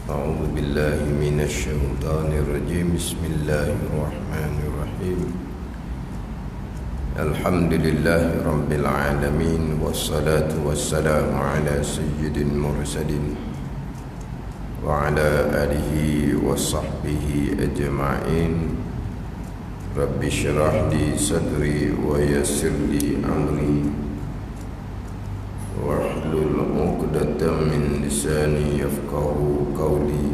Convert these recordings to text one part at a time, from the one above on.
أعوذ بالله من الشيطان الرجيم. بسم الله الرحمن الرحيم. الحمد لله رب العالمين، والصلاة والسلام على سيد المرسلين وعلى آله وصحبه أجمعين. رب اشرح لي صدري ويسر لي أمري واحلل عقدة من لساني يفقهوا قولي.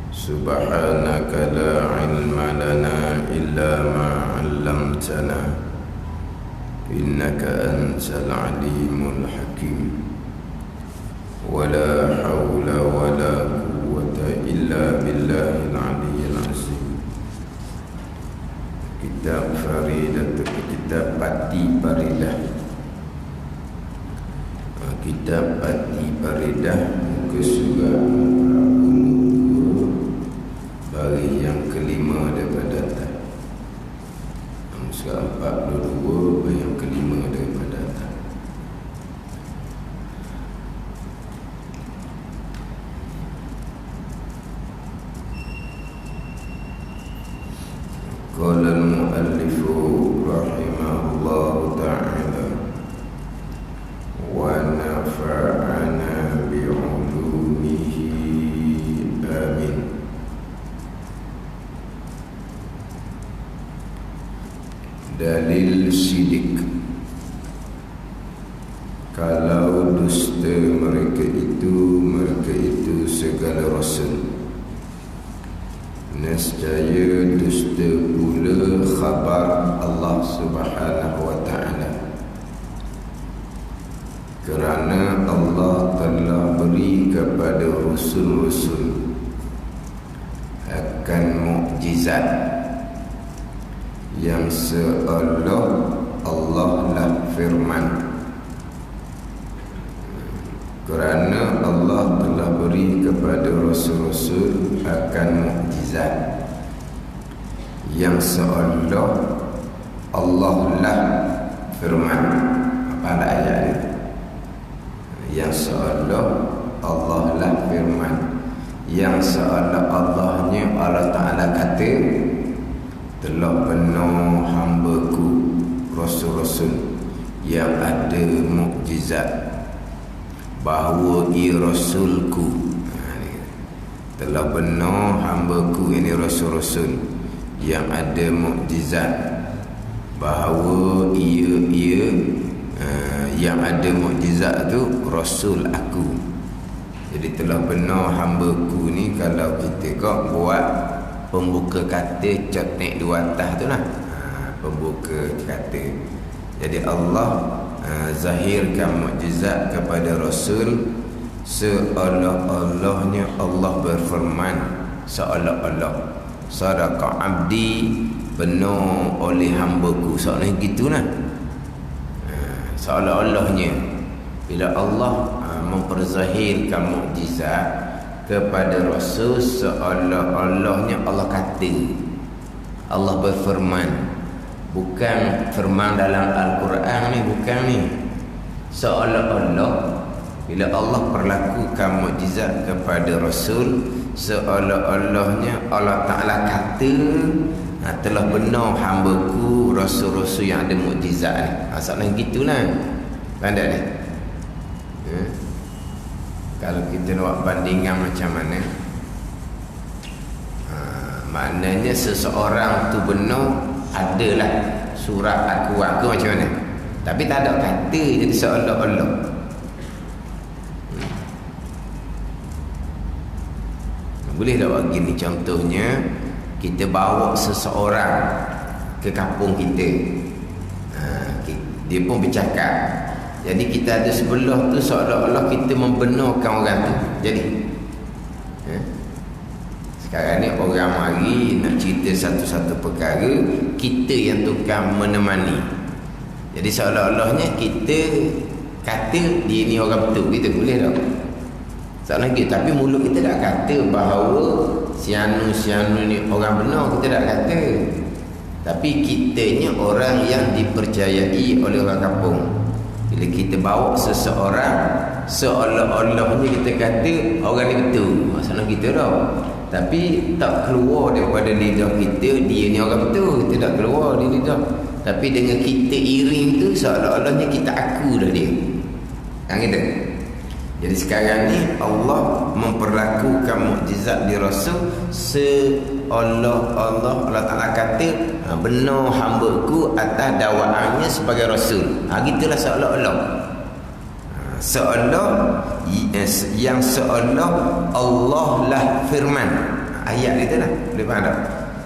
سبحانك لا علم لنا إلا ما علمتنا إنك أنت العليم الحكيم. ولا حول ولا قوة إلا بالله العلي العظيم. Kitab Faridah, kitab Pati Faridah, kitab Pati Faridah, muka surat baris yang kelima daripada atas. Surat 42 baris yang kelima daripada atas. Qala al-muallif rahimahullahu ta'ala wa nafa'ana bi'ulumihi amin. Dalil sidik, kalau dusta mereka itu segala rasul, nescaya dusta pula khabar Allah Subhanahu wa ta'ala. Kerana Allah telah beri kepada rasul-rasul akan mukjizat yang seolah Allah lah firman. Kerana Allah telah beri kepada rasul-rasul akan mukjizat yang seolah Allah lah firman. Apa ada ayat ini? Yang seolah Allah lah firman, yang seolah Allahnya Allah Ta'ala kata, telah penuh hamba-Ku rasul-rasul yang ada mukjizat, bahawa ia rasul-Ku. Telah penuh hamba-Ku, ini rasul-rasul yang ada mukjizat, bahawa ia yang ada mukjizat tu rasul aku. Jadi telah penuh hamba-Ku ni, kalau kita kok buat pembuka kata cotnek dua atas tu lah, pembuka kata. Jadi Allah zahirkan mukjizat kepada rasul seolah-olahnya Allah berfirman, seolah-olah sadaqa abdi, benar oleh hamba-Ku, seolah gitulah. Seolah-olahnya bila Allah memperzahirkan mukjizat kepada rasul, seolah-olahnya Allah kata, Allah berfirman. Bukan firman dalam Al-Quran ni, bukan ni. Seolah-olah bila Allah perlakukan mukjizat kepada rasul, seolah-olahnya Allah Ta'ala kata, telah benar hamba-Ku rasul-rasul yang ada mukjizat ni. Maksudnya gitulah. Pandai ni. Kalau kita nak buat bandingan macam mana, maknanya seseorang tu benar, adalah surat aku macam mana, tapi tak ada kata, jadi seolah-olah. Boleh tak buat gini? Contohnya, kita bawa seseorang ke kampung kita, dia pun bercakap, jadi kita ada sebelah tu, seolah-olah kita membenarkan orang tu. Jadi sekarang ni orang mari nak cerita satu-satu perkara, kita yang tukang menemani. Jadi seolah-olahnya kita kata dia ni orang betul. Kita boleh tak? Soalan kita, tapi mulut kita tak kata bahawa sianu ni orang benar, kita tak kata. Tapi kitanya orang yang dipercayai oleh orang kampung. Bila kita bawa seseorang seolah-olahnya kita kata orang ni betul maksudnya kita dah, tapi tak keluar daripada lidah kita dia ni orang betul, kita tak keluar di lidah, tapi dengan kita iring tu seolah-olahnya kita aku dah dia kan kita. Jadi sekarang ni Allah memperlakukan mukjizat di Rasul seolah Allah Ta'ala kata benar hamba-Ku atas dakwaannya sebagai Rasul. Gitulah seolah-olah. Seolah yang seolah Allah lah firman. Ayat itu lah. Boleh faham tak?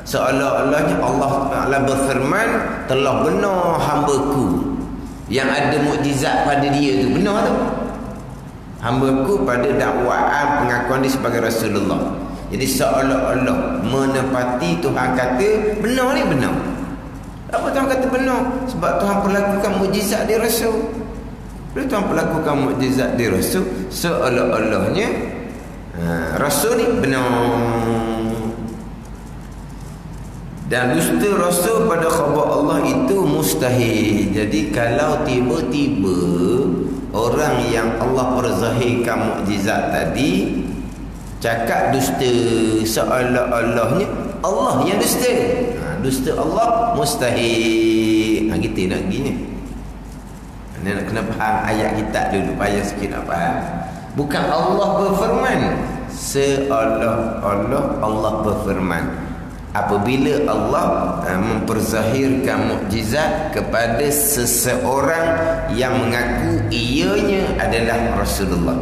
Seolah-olahnya Allah Ta'ala berfirman telah benar hamba-Ku yang ada mukjizat pada dia tu. Benar tu. Hamba-Ku pada dakwaan pengakuan dia sebagai Rasulullah. Jadi seolah-olah menepati Tuhan kata benar ni benar. Apa Tuhan kata benar? Sebab Tuhan perlakukan mukjizat di Rasul. Bila Tuhan perlakukan mukjizat di Rasul, seolah-olahnya Rasul ni benar. Dan dusta Rasul pada khabar Allah itu mustahil. Jadi kalau tiba-tiba orang yang Allah perzahirkan mukjizat tadi cakap dusta, seolah-olahnya Allah yang dusta. Dusta Allah mustahil. Kita nak pergi ni. Nak kena faham ayat kita dulu, payah sikit nak faham. Bukan Allah berfirman, seolah-olah Allah berfirman. Apabila Allah memperzahirkan mukjizat kepada seseorang yang mengaku ianya adalah Rasulullah.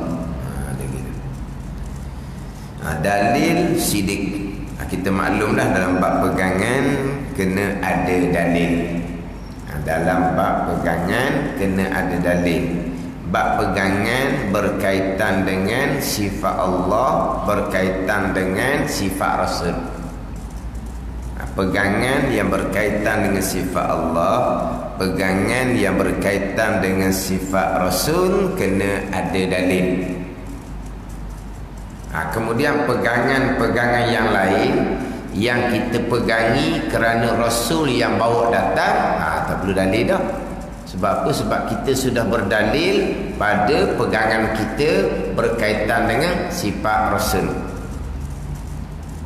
Dalil sidik. Kita maklumlah dalam bab pegangan kena ada dalil. Dalam bab pegangan kena ada dalil. Bab pegangan berkaitan dengan sifat Allah, berkaitan dengan sifat Rasul. Pegangan yang berkaitan dengan sifat Allah, pegangan yang berkaitan dengan sifat Rasul kena ada dalil. Kemudian pegangan-pegangan yang lain yang kita pegangi kerana Rasul yang bawa datang, tak perlu dalil dah. Sebab apa? Sebab kita sudah berdalil pada pegangan kita berkaitan dengan sifat Rasul.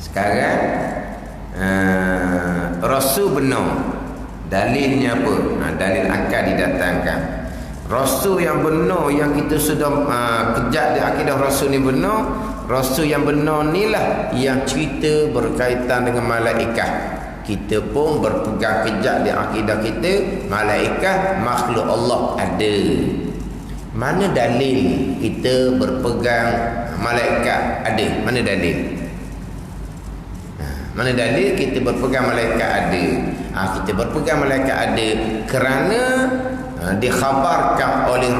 Sekarang Rasul benar. Dalilnya apa? Dalil akal didatangkan. Rasul yang benar yang kita sudah kejak di akidah Rasul ni benar. Rasul yang benar ni lah yang cerita berkaitan dengan malaikat. Kita pun berpegang kejak di akidah kita malaikat makhluk Allah ada. Mana dalil kita berpegang malaikat ada? Mana dalil? Mana dalil kita berpegang malaikat ada? Kita berpegang malaikat ada kerana dikhabarkan oleh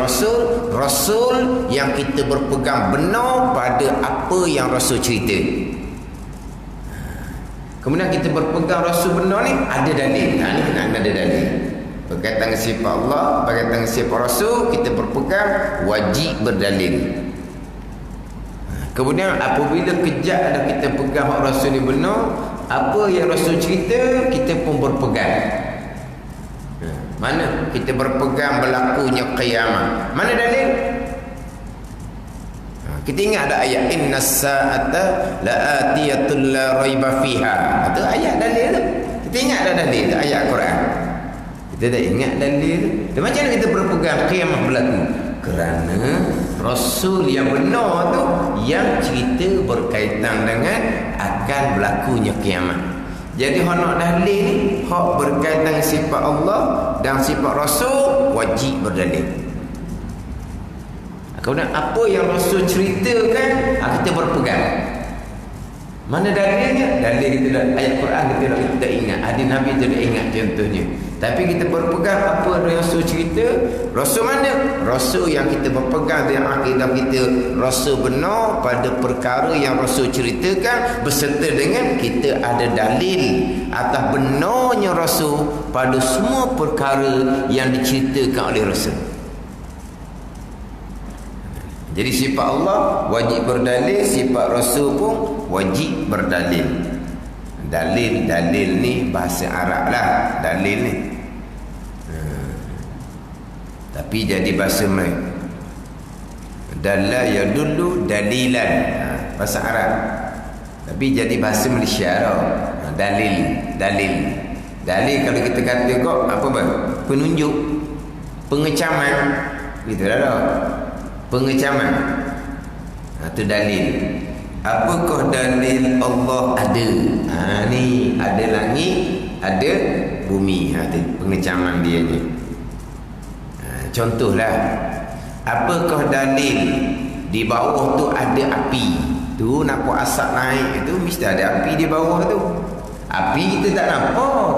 Rasul yang kita berpegang benar pada apa yang Rasul cerita. Kemudian kita berpegang Rasul benar ni ada dalil. Ni kena ada dalil. Berkaitan dengan sifat Allah, berkaitan dengan sifat Rasul, kita berpegang wajib berdalil. Kemudian apabila kejap ada kita pegang hak Rasul ni benar, apa yang Rasul cerita kita pun berpegang. Mana kita berpegang berlakunya kiamat? Mana dalil? Kita ingat ada ayat innas sa'ata la'atiyatul la raiba fiha. Itu ayat dalil tu. Kita ingat ada dalil tu ayat Quran. Kita tak ingat dalil tu. Dan macam mana kita berpegang kiamat berlaku? Kerana Rasul yang benar tu yang cerita berkaitan dengan akan berlakunya kiamat. Jadi hak nak dalil ni hak berkaitan dengan sifat Allah dan sifat Rasul wajib berdalil. Kemudian apa yang Rasul ceritakan kita berpegang. Mana dalilnya? Dalil kita ayat Quran kita tak ingat, hadis Nabi tidak ingat contohnya. Tapi kita berpegang apa yang Rasul cerita. Rasul mana? Rasul yang kita berpegang dengan akidah kita Rasul benar pada perkara yang Rasul ceritakan, beserta dengan kita ada dalil atas benarnya Rasul pada semua perkara yang diceritakan oleh Rasul. Jadi sifat Allah wajib berdalil, sifat Rasul pun wajib berdalil. Dalil ni bahasa Arab lah dalil ni. Tapi jadi bahasa Melayu. Dalla yadullu dalilan. Bahasa Arab. Tapi jadi bahasa Malaysia tau. Dalil. Dalil kalau kita kata kok apa bang? Penunjuk, pengecaman, gitu dah tau. Pengecaman. Itu dalil. Apakah dalil Allah ada? Ni ada langit, ada bumi. Itu pengecaman dia ni. Contohlah, apakah dalil di bawah tu ada api? Tu nampak asap naik itu mesti ada api di bawah tu. Api kita tak nampak,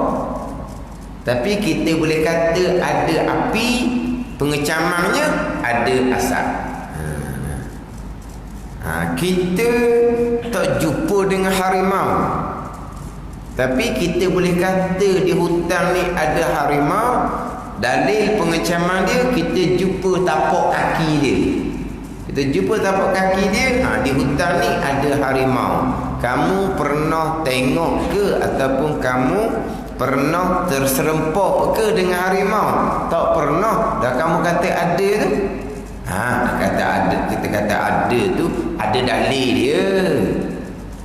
tapi kita boleh kata ada api, pengecamannya ada asap. Kita tak jumpa dengan harimau, tapi kita boleh kata di hutan ni ada harimau. Dalil pengecaman dia, kita jumpa tapak kaki dia. Kita jumpa tapak kaki dia, di hutan ni ada harimau. Kamu pernah tengok ke ataupun kamu pernah terserempak ke dengan harimau? Tak pernah. Dah kamu kata ada tu. Kata ada, kita kata ada tu ada dalil dia.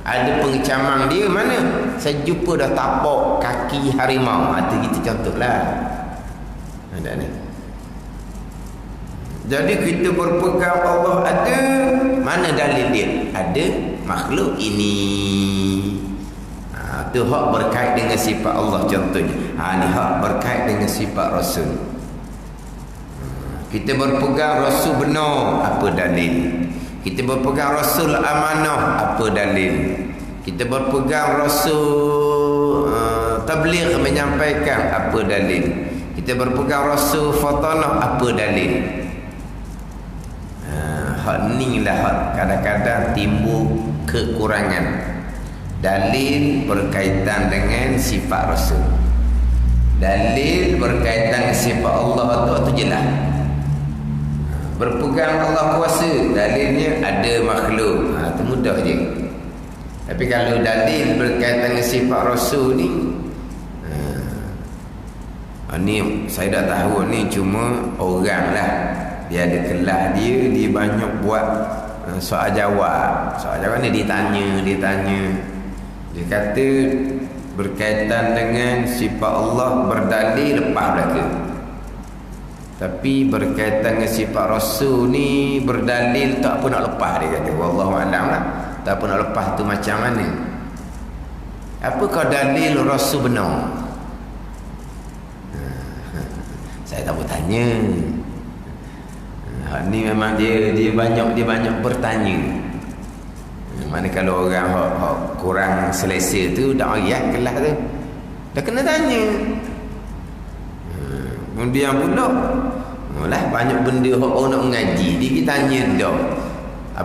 Ada pengecaman dia mana? Saya jumpa dah tapak kaki harimau. Itu kita contohlah. Ada ni. Jadi kita berpegang Allah ada, mana dalil dia? Ada makhluk ini. Tu hak berkait dengan sifat Allah contohnya. Ni hak berkait dengan sifat Rasul. Kita berpegang Rasul benar, apa dalil? Kita berpegang Rasul amanah, apa dalil? Kita berpegang Rasul tabligh menyampaikan, apa dalil? Kita berpegang Rasul fatanah, apa dalil? Hak ni lah hak kadang-kadang timbul kekurangan. Dalil berkaitan dengan sifat Rasul. Dalil berkaitan dengan sifat Allah tu jelas. Berpegang Allah kuasa, dalilnya ada makhluk. Itu mudah je. Tapi kalau dalil berkaitan dengan sifat Rasul ni, ni saya dah tahu ni cuma orang lah. Dia ada kelas dia banyak buat soal jawab. Soal jawab ni ditanya. Dia kata berkaitan dengan sifat Allah berdalil lepas belaka. Tapi berkaitan dengan sifat Rasul ni berdalil tak apa nak lepas, dia kata. Wallahu a'lam lah. Tak apa nak lepas tu macam mana? Apakah dalil Rasul benar? Saya tak bertanya. Ni memang dia banyak bertanya. Mana kalau orang kurang selesa tu dah ayat kelas tu, dah kena tanya. Kemudian pula banyak benda orang nak mengaji dia tanya dah.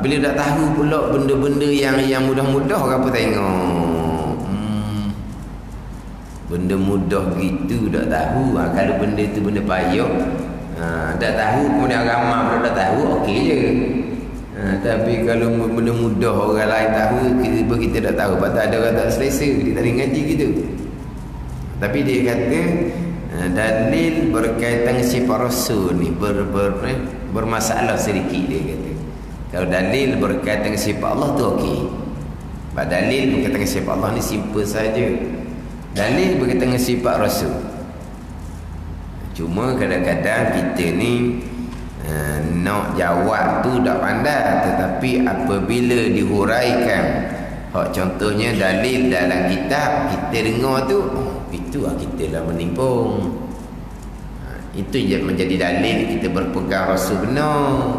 Bila dah tahu pula benda-benda yang mudah-mudah apa tengok. Benda mudah gitu dah tahu. Kalau benda tu benda payah, dah tahu kemudian ramai pula dah tahu, okey je. Tapi kalau benda mudah orang lain tahu, kita dah tahu. Pasal ada orang tak selesa, dia tak ada ngaji gitu. Tapi dia kata dalil berkaitan sifat Rasul ni bermasalah sedikit, dia kata. Kalau dalil berkaitan sifat Allah tu okey. Dalil berkaitan sifat Allah ni simple saja. Dalil berkaitan sifat Rasul. Cuma kadang-kadang kita ni nak jawab tu tak pandai, tetapi apabila dihuraikan contohnya dalil dalam kitab, kita dengar tu, itu kita lah menimpung. Itu je menjadi dalil kita berpegang Rasul benar.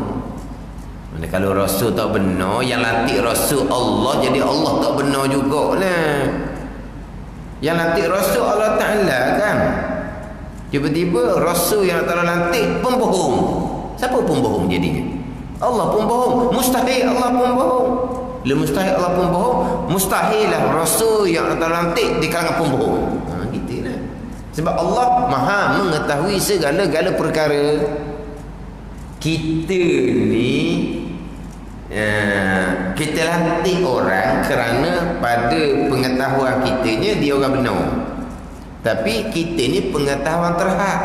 Mana kalau Rasul tak benar, yang lantik Rasul Allah, jadi Allah tak benar juga lah. Yang lantik Rasul Allah Ta'ala kan. Tiba-tiba Rasul yang Allah lantik pembohong. Siapa pembohong jadinya? Allah pembohong. Mustahil Allah pembohong. Mustahil Allah pembohong. Mustahil lah Rasul yang Allah lantik di kalangan pembohong. Gitu lah. Sebab Allah maha mengetahui segala-gala perkara. Kita ni kita lantik orang kerana pada pengetahuan kitanya dia orang benar. Tapi kita ni pengetahuan terhad.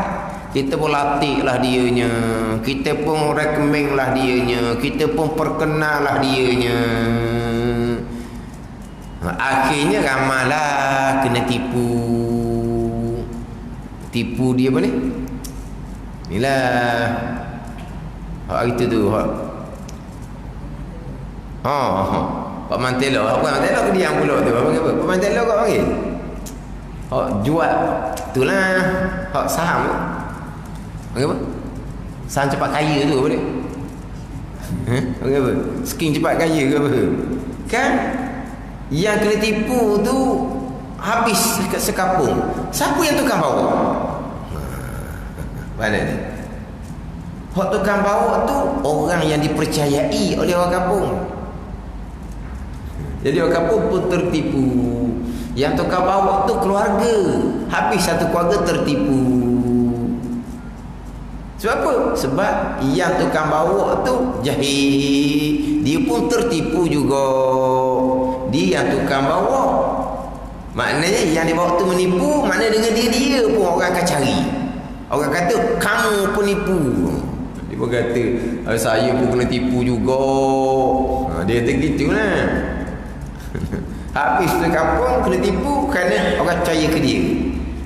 kita pun latih lah dianya, kita pun recommend lah dianya, kita pun perkenal lah dianya. Akhirnya ramailah kena tipu dia apa ni? Inilah hak itu tu hak. Pak Mantelo, apa Mantelo ke diam pula tu? Apa Pak Mantelo kau panggil? Hak jual itulah hak saham tu. Apa? Saham cepat kaya tu apa dia? Apa? Skim cepat kaya ke apa? Kan? Yang kena tipu tu habis sekapung. Siapa yang tukang bawa? Mana ni? Hak tukang bawa tu orang yang dipercayai oleh orang kampung. Jadi orang kampung pun tertipu. Yang tukang bawa tu keluarga. Habis satu keluarga tertipu. Sebab apa? Sebab yang tukang bawa tu jahil. Dia pun tertipu juga. Dia yang tukang bawa. Maknanya yang dibawa tu menipu. Maknanya dengan dia pun orang akan cari. Orang kata kamu penipu. Dia pun kata saya pun kena tipu juga. Dia kata gitulah. Habis tu kampung kena tipu kerana orang percaya ke dia.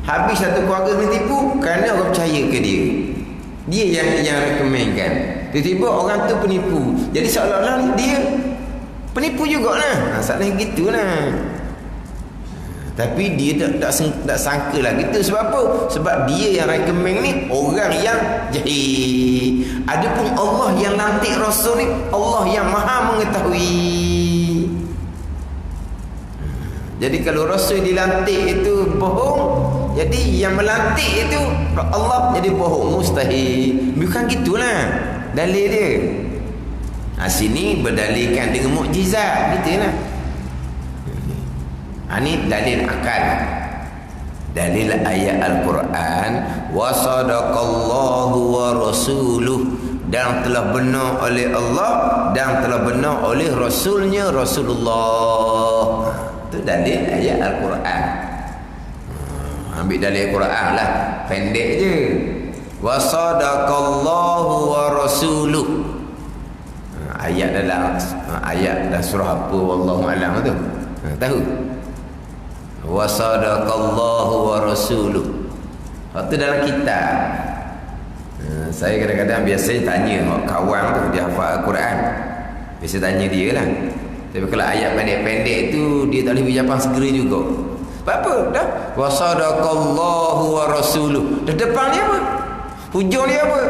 Habis satu keluarga kena tipu kerana orang percaya ke dia. Dia yang rekomenkan. Tiba-tiba orang tu penipu. Jadi seolah-olah dia penipu jugalah. Masalah gitulah. Tapi dia tak sangka lah gitu. Sebab apa? Sebab dia yang rekomen ni orang yang jahil. Adapun Allah yang lantik Rasul ni, Allah yang maha mengetahui. Jadi kalau Rasul dilantik itu bohong, jadi yang melantik itu Allah jadi bohong, mustahil. Bukan gitulah dalil dia. Sini berdalilkan dengan mukjizat, gitulah. Ini dalil akal. Dalil ayat Al-Quran, wa sadaqallahu wa rasuluh, dan telah benar oleh Allah dan telah benar oleh Rasulnya Rasulullah. Itu dalil ayat Al-Quran. Ambil dalil Al-Quran lah, pendek je. Wa sadaqallahu wa rasuluh. Ayat dalam ayat dah surah apa wallahu alam tu. Tahu? Wa sadaqallahu wa rasuluh. Waktu dalam kitab. Saya kadang-kadang biasanya tanya kawan tu dia hafal Al-Quran. Biasa tanya dia lah. Tapi kalau ayat pendek-pendek tu dia tak boleh berjawab segera juga. Apa? Dah wa sadaqallahu wa rasuluh. Dah depan dia apa? Hujung dia apa?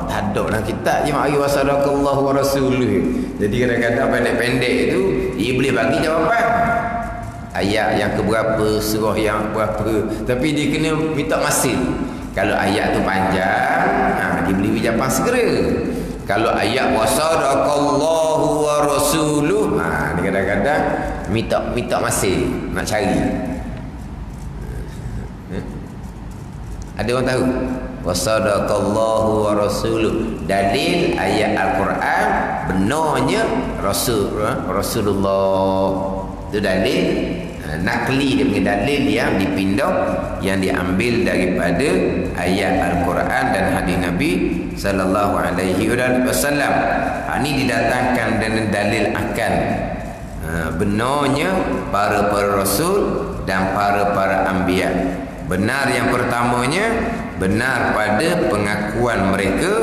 Tak ada dalam kitab je mari wa sadaqallahu wa rasuluh. Jadi kadang-kadang pendek-pendek tu dia boleh bagi jawapan. Ayat yang keberapa, surah yang berapa, tapi dia kena minta masa. Kalau ayat tu panjang, dia boleh jawapan segera. Kalau ayat wa sadaqallahu wa rasuluh, dia kadang-kadang minta masa nak cari. Ada orang tahu? Wa sadaqallahu wa rasuluh. Dalil ayat Al-Quran benarnya Rasulullah. Itu dalil nakli, dia punya dalil yang dipindah, yang diambil daripada ayat Al-Quran dan hadis Nabi sallallahu alaihi wasallam. Ini didatangkan dengan dalil akal. Benarnya para rasul dan para anbiya. Benar yang pertamanya, benar pada pengakuan mereka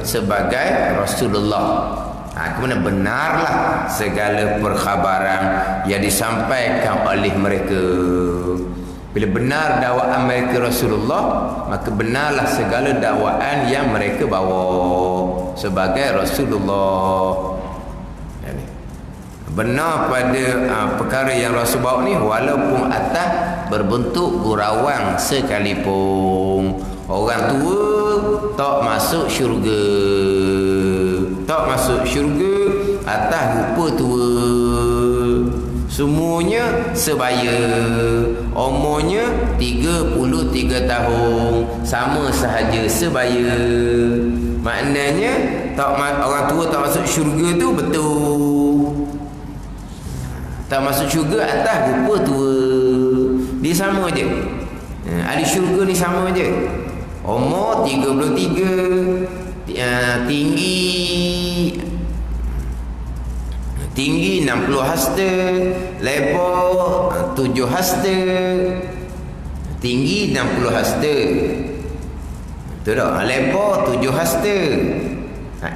sebagai Rasulullah. Kemudian benarlah segala perkhabaran yang disampaikan oleh mereka. Bila benar dakwaan mereka Rasulullah, maka benarlah segala dakwaan yang mereka bawa sebagai Rasulullah. Benar pada perkara yang Rasul bawa ni, walaupun atas berbentuk gurauan sekalipun. Orang tua tak masuk syurga, tak masuk syurga atas rupa tua. Semuanya sebaya. Umurnya 33 tahun, sama sahaja sebaya. Maknanya orang tua tak masuk syurga tu betul. Tak masuk syurga atas rupa tua. Dia sama je. Ahli syurga ni sama je. Umur 33. Tinggi 60 hasta, lebar 7 hasta. Tinggi 60 hasta. Betul tak? Lebar 7 hasta.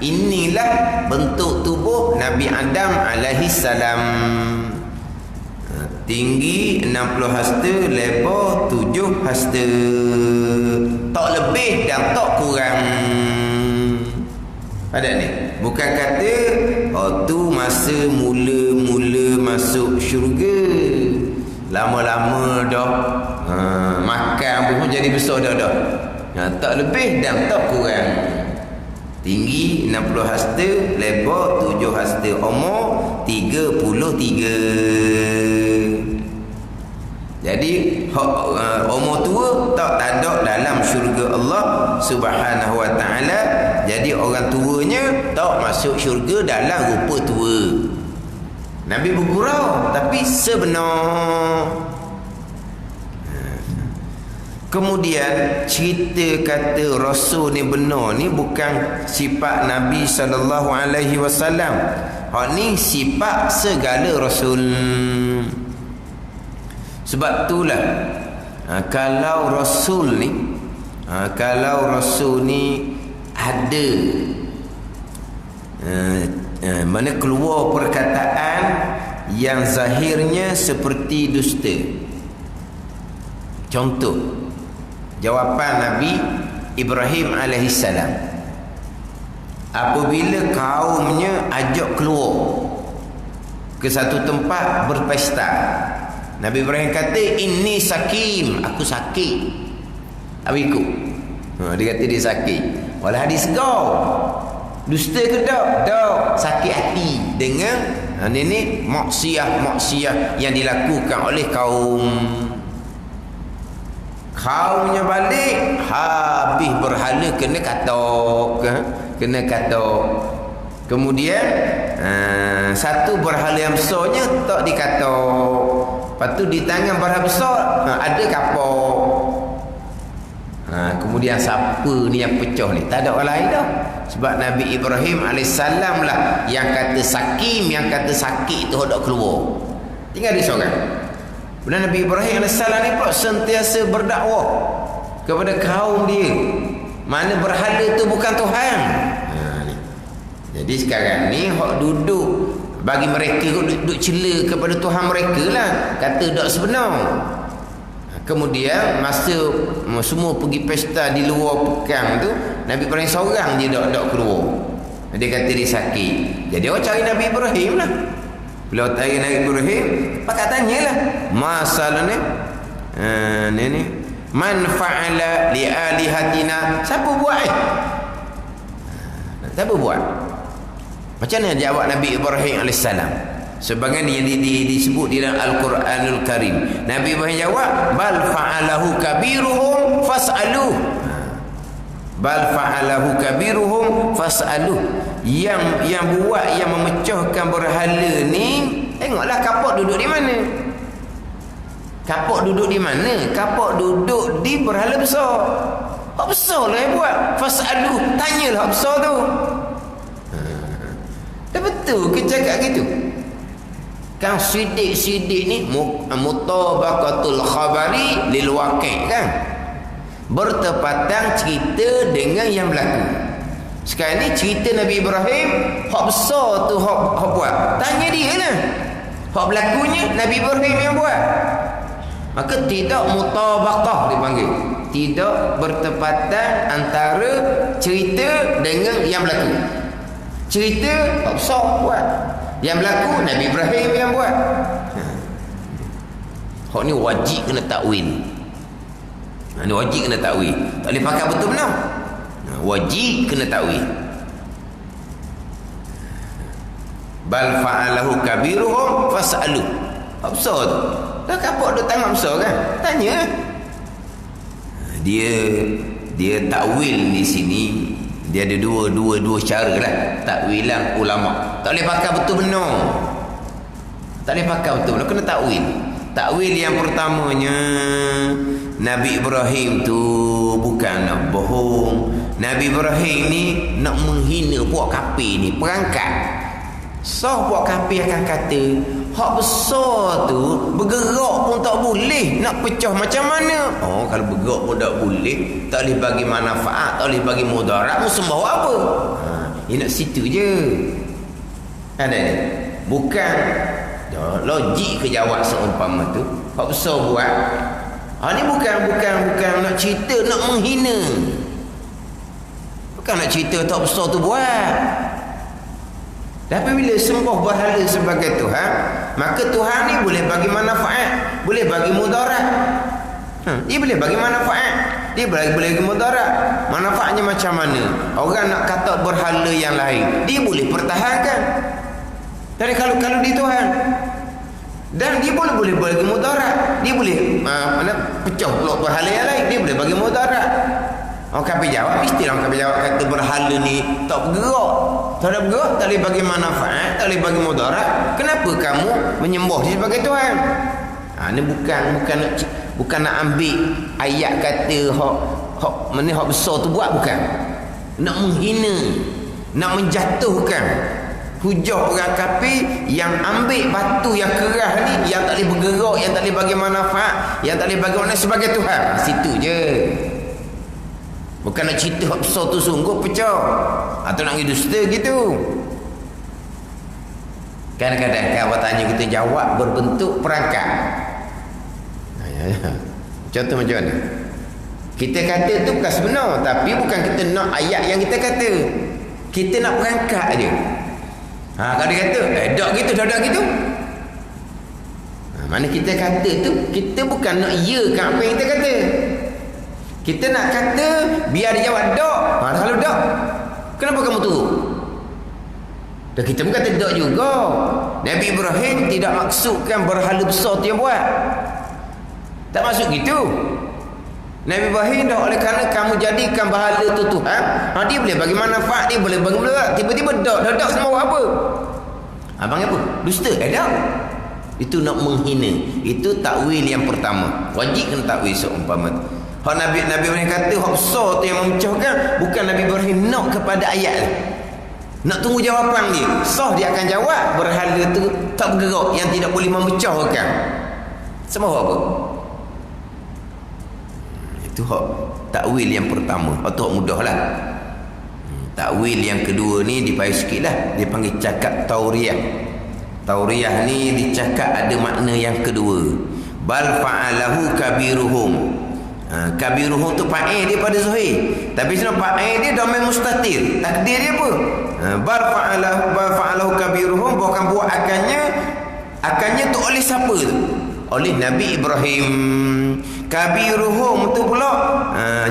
Inilah bentuk tubuh Nabi Adam alaihi salam. Tinggi 60 hasta, lebar 7 hasta. Tak lebih dan tak kurang. Ada ni. Bukan kata tu masa mula-mula masuk syurga. Lama-lama dah makan pun jadi besar dah. Tak lebih dan tak kurang. Tinggi 60 hasta, lebar 7 hasta, umur 33. Jadi umur tua tak ada dalam syurga Allah Subhanahu wa taala. Jadi orang tuanya tak masuk syurga dalam rupa tua. Nabi bergurau tapi sebenar. Kemudian cerita kata Rasul ni benar ni bukan sifat Nabi sallallahu alaihi wasallam. Hak ni sifat segala Rasul. Sebab itulah kalau Rasul ni ada mana keluar perkataan yang zahirnya seperti dusta. Contoh jawapan Nabi Ibrahim alaihissalam apabila kaumnya ajak keluar ke satu tempat berpesta. Nabi Ibrahim kata, inni sakim, aku sakit. Aku ikut. Dia kata dia sakit. Walau hadis kau dusta ke tak? Tak. Sakit hati dengan ini maksiat yang dilakukan oleh kaumnya balik, habis berhala kena katok. Kemudian satu berhala yang besarnya tak dikatok. Lepas tu di tangan berhala besar ada kapok. Kemudian siapa ni yang pecah ni? Tak ada orang lain dah. Sebab Nabi Ibrahim AS lah yang kata sakim, yang kata sakit tu hendak keluar. Tinggal dia seorang. Bila Nabi Ibrahim AS ni pula sentiasa berdakwah kepada kaum dia, mana berhala tu bukan Tuhan. Jadi sekarang ni hak duduk bagi mereka duduk cela kepada Tuhan mereka lah, kata tak sebenar. Kemudian masa semua pergi pesta di luar pekan tu, Nabi Ibrahim seorang je tak keluar. Dia kata dia sakit. Jadi orang cari Nabi Ibrahim lah. Bila orang cari Nabi Ibrahim, pakat tanyalah masalahnya ni man fa'ala li alihatina, siapa buat siapa buat? Macam mana jawab Nabi Ibrahim AS? Sebagian yang disebut di dalam Al-Quranul Karim. Nabi Ibrahim jawab, bal fa'alahu kabiruhum fas'aluh. Bal fa'alahu kabiruhum fas'aluh. Yang buat, yang memecahkan berhala ni, tengoklah kapok duduk di mana. Kapok duduk di mana? Kapok duduk di berhala besar. Hak besar lah yang buat. Fas'aluh, tanyalah hak besar tu. Dah betul ke cakap gitu? Kan sidik-sidik ni mutabaqatul khabari lil waqi' kan? Bertepatan cerita dengan yang berlaku. Sekarang ni cerita Nabi Ibrahim, hak besar tu hak buat. Tanya dia lah. Hak berlakunya Nabi Ibrahim yang buat. Maka tidak mutabaqah dipanggil. Tidak bertepatan antara cerita dengan yang berlaku. Cerita tak besar buat, yang berlaku Nabi Ibrahim yang buat. Hak ni wajib kena takwil. Ni wajib kena takwil. Tak boleh pakai betul benar. Wajib kena takwil. Bal fa'alahu kabiruhum fas'alu. Hak besar tu. Dah kapok dia tangan besar kan? Tanya. Dia takwil di sini. Dia ada dua cara lah takwilan ulama. Tak boleh pakai betul benar. Tak boleh pakai betul benar, kena takwil. Takwil yang pertamanya, Nabi Ibrahim tu bukan nak bohong. Nabi Ibrahim ni nak menghina puak kafir ni, perangkat. So puak kafir akan kata, hak besar tu bergerak pun tak boleh, nak pecah macam mana? Oh, kalau bergerak pun tak boleh, tak boleh bagi manfaat, tak boleh bagi mudarat, mau sembah apa? Dia nak situ je. Ada ni. Bukan logik ke jawab seumpama tu. Hak besar buat. Ni bukan nak cerita nak menghina. Bukan nak cerita tak besar tu buat. Tapi bila sembah berhala sebagai Tuhan, maka Tuhan ni boleh bagi manfaat, boleh bagi mudarat. Dia boleh bagi manfaat, dia boleh bagi mudarat. Manfaatnya macam mana? Orang nak kata berhala yang lain, dia boleh pertahankan. Jadi kalau dia Tuhan, dan dia boleh bagi mudarat, dia boleh pecah pula berhala yang lain, dia boleh bagi mudarat. Orang kafir jawab, mestilah orang kafir jawab kata berhala ni tak bergerak. Tak ada bergerak, tak boleh bagi manfaat, tak boleh bagi mudarat. Kenapa kamu menyembah dia sebagai Tuhan? Ini bukan nak ambil ayat kata hak besar tu buat, bukan. Nak menghina, nak menjatuhkan hujah orang kafir yang ambil batu yang keras ni, yang tak boleh bergerak, yang tak boleh bagi manfaat, yang tak boleh bagi orang sebagai Tuhan. Situ je. Bukan nak cerita hak besar tu sungguh pecah, atau nak dusta gitu. Kadang-kadang kalau tanya kita jawab berbentuk perangkat. Contoh macam mana? Kita kata tu bukan sebenar, tapi bukan kita nak ayat yang kita kata. Kita nak perangkat je. Kalau dia kata dak gitu. Mana kita kata tu, kita bukan nak iyakan apa yang kita kata. Kita nak kata biar dia jawab dak. Kalau dak, kenapa kamu turun? Dan kita pun kata dak juga. Nabi Ibrahim tidak maksudkan berhala besar tu yang buat. Tak maksud gitu. Nabi Ibrahim dah oleh kerana kamu jadikan berhala tu Tuhan, dia boleh bagi manfaat, dia boleh bagi mudarat. Tiba-tiba dak semua buat apa? Abang apa? Dusta? Dak. Itu nak menghina. Itu takwil yang pertama. Wajib kena takwil seumpama tu. Hak Nabi Ibrahim kata hak besar tu yang memecahkan, bukan Nabi Ibrahim nak kepada ayat tu. Nak tunggu jawapan dia. Sah dia akan jawab berhala tu tak bergerak, yang tidak boleh memecahkan. Semua apa? Itu hak takwil yang pertama. Atau mudahlah. Takwil yang kedua ni dipayah sikitlah. Dia panggil cakap tauriyah. Tauriyah ni dicakap ada makna yang kedua. Bal fa'alahu kabiruhum. Kabiruhum tu fa'il dia pada zahir, tapi sebenarnya fa'il dia dhamir mustatir. Takdir dia apa? Bal fa'alahu kabiruhum, bukan buat akannya tu oleh siapa tu? Oleh Nabi Ibrahim. Kabiruhum tu pula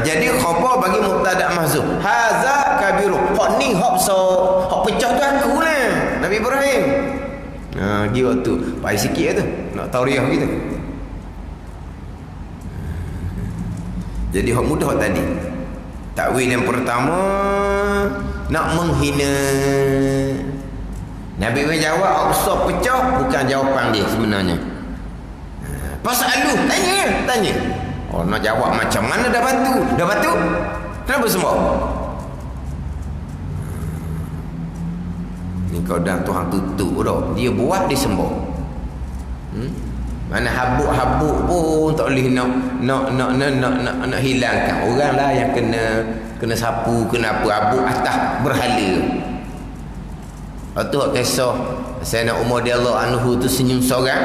jadi khabar bagi mubtada' mahzuf. Haza kabiruhum. Hak ni hak besar, hak pecah tu aku lah, Nabi Ibrahim. Dia waktu payah sikit tu nak tauriah gitu. Jadi hak mudah tadi. Takwil yang pertama nak menghina. Nabi jawab hak besar pecah, bukan jawapan dia sebenarnya. Pasal lu tanya. Oh, nak jawab macam mana dah batu? Kenapa semua? Ni kau dah Tuhan tutup dah. Dia buat dia sembah. Mana habuk-habuk pun tak boleh nak hilangkan. Orang lah yang kena sapu, kena apa, habuk atas berhala. Lepas tu kisah Sayyidina Umar radhiyallahu anhu tu senyum seorang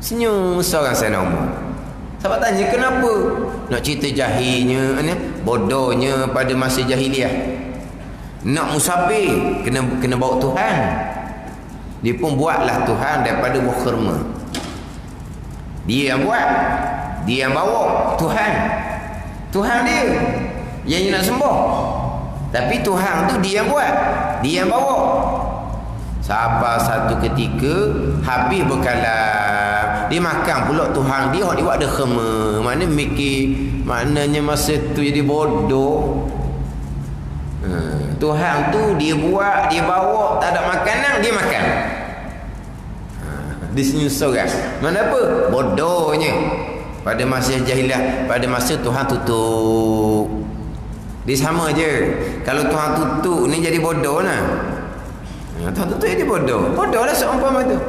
Sayyidina Umar. Sahabat tanya kenapa? Nak cerita jahilnya, bodohnya pada masa jahiliah. Nak musafir kena bawa Tuhan. Dia pun buatlah Tuhan daripada buah kurma. Dia yang buat, dia yang bawa Tuhan dia yang nak sembah. Tapi Tuhan tu dia yang buat, dia yang bawa. Sampai satu ketika habis berkalam, dia makan pula Tuhan dia buat ada khema. Mana mikir, maknanya masa tu jadi bodoh. Tuhan tu dia buat, dia bawa, tak ada makanan dia makan. Disenyum seorang. Mana apa? Bodohnya. Pada masa jahiliah, pada masa Tuhan tutup. Dia sama je. Kalau Tuhan tutup ni jadi bodoh lah. Tuhan tutup jadi bodoh. Bodoh lah seumpama tu.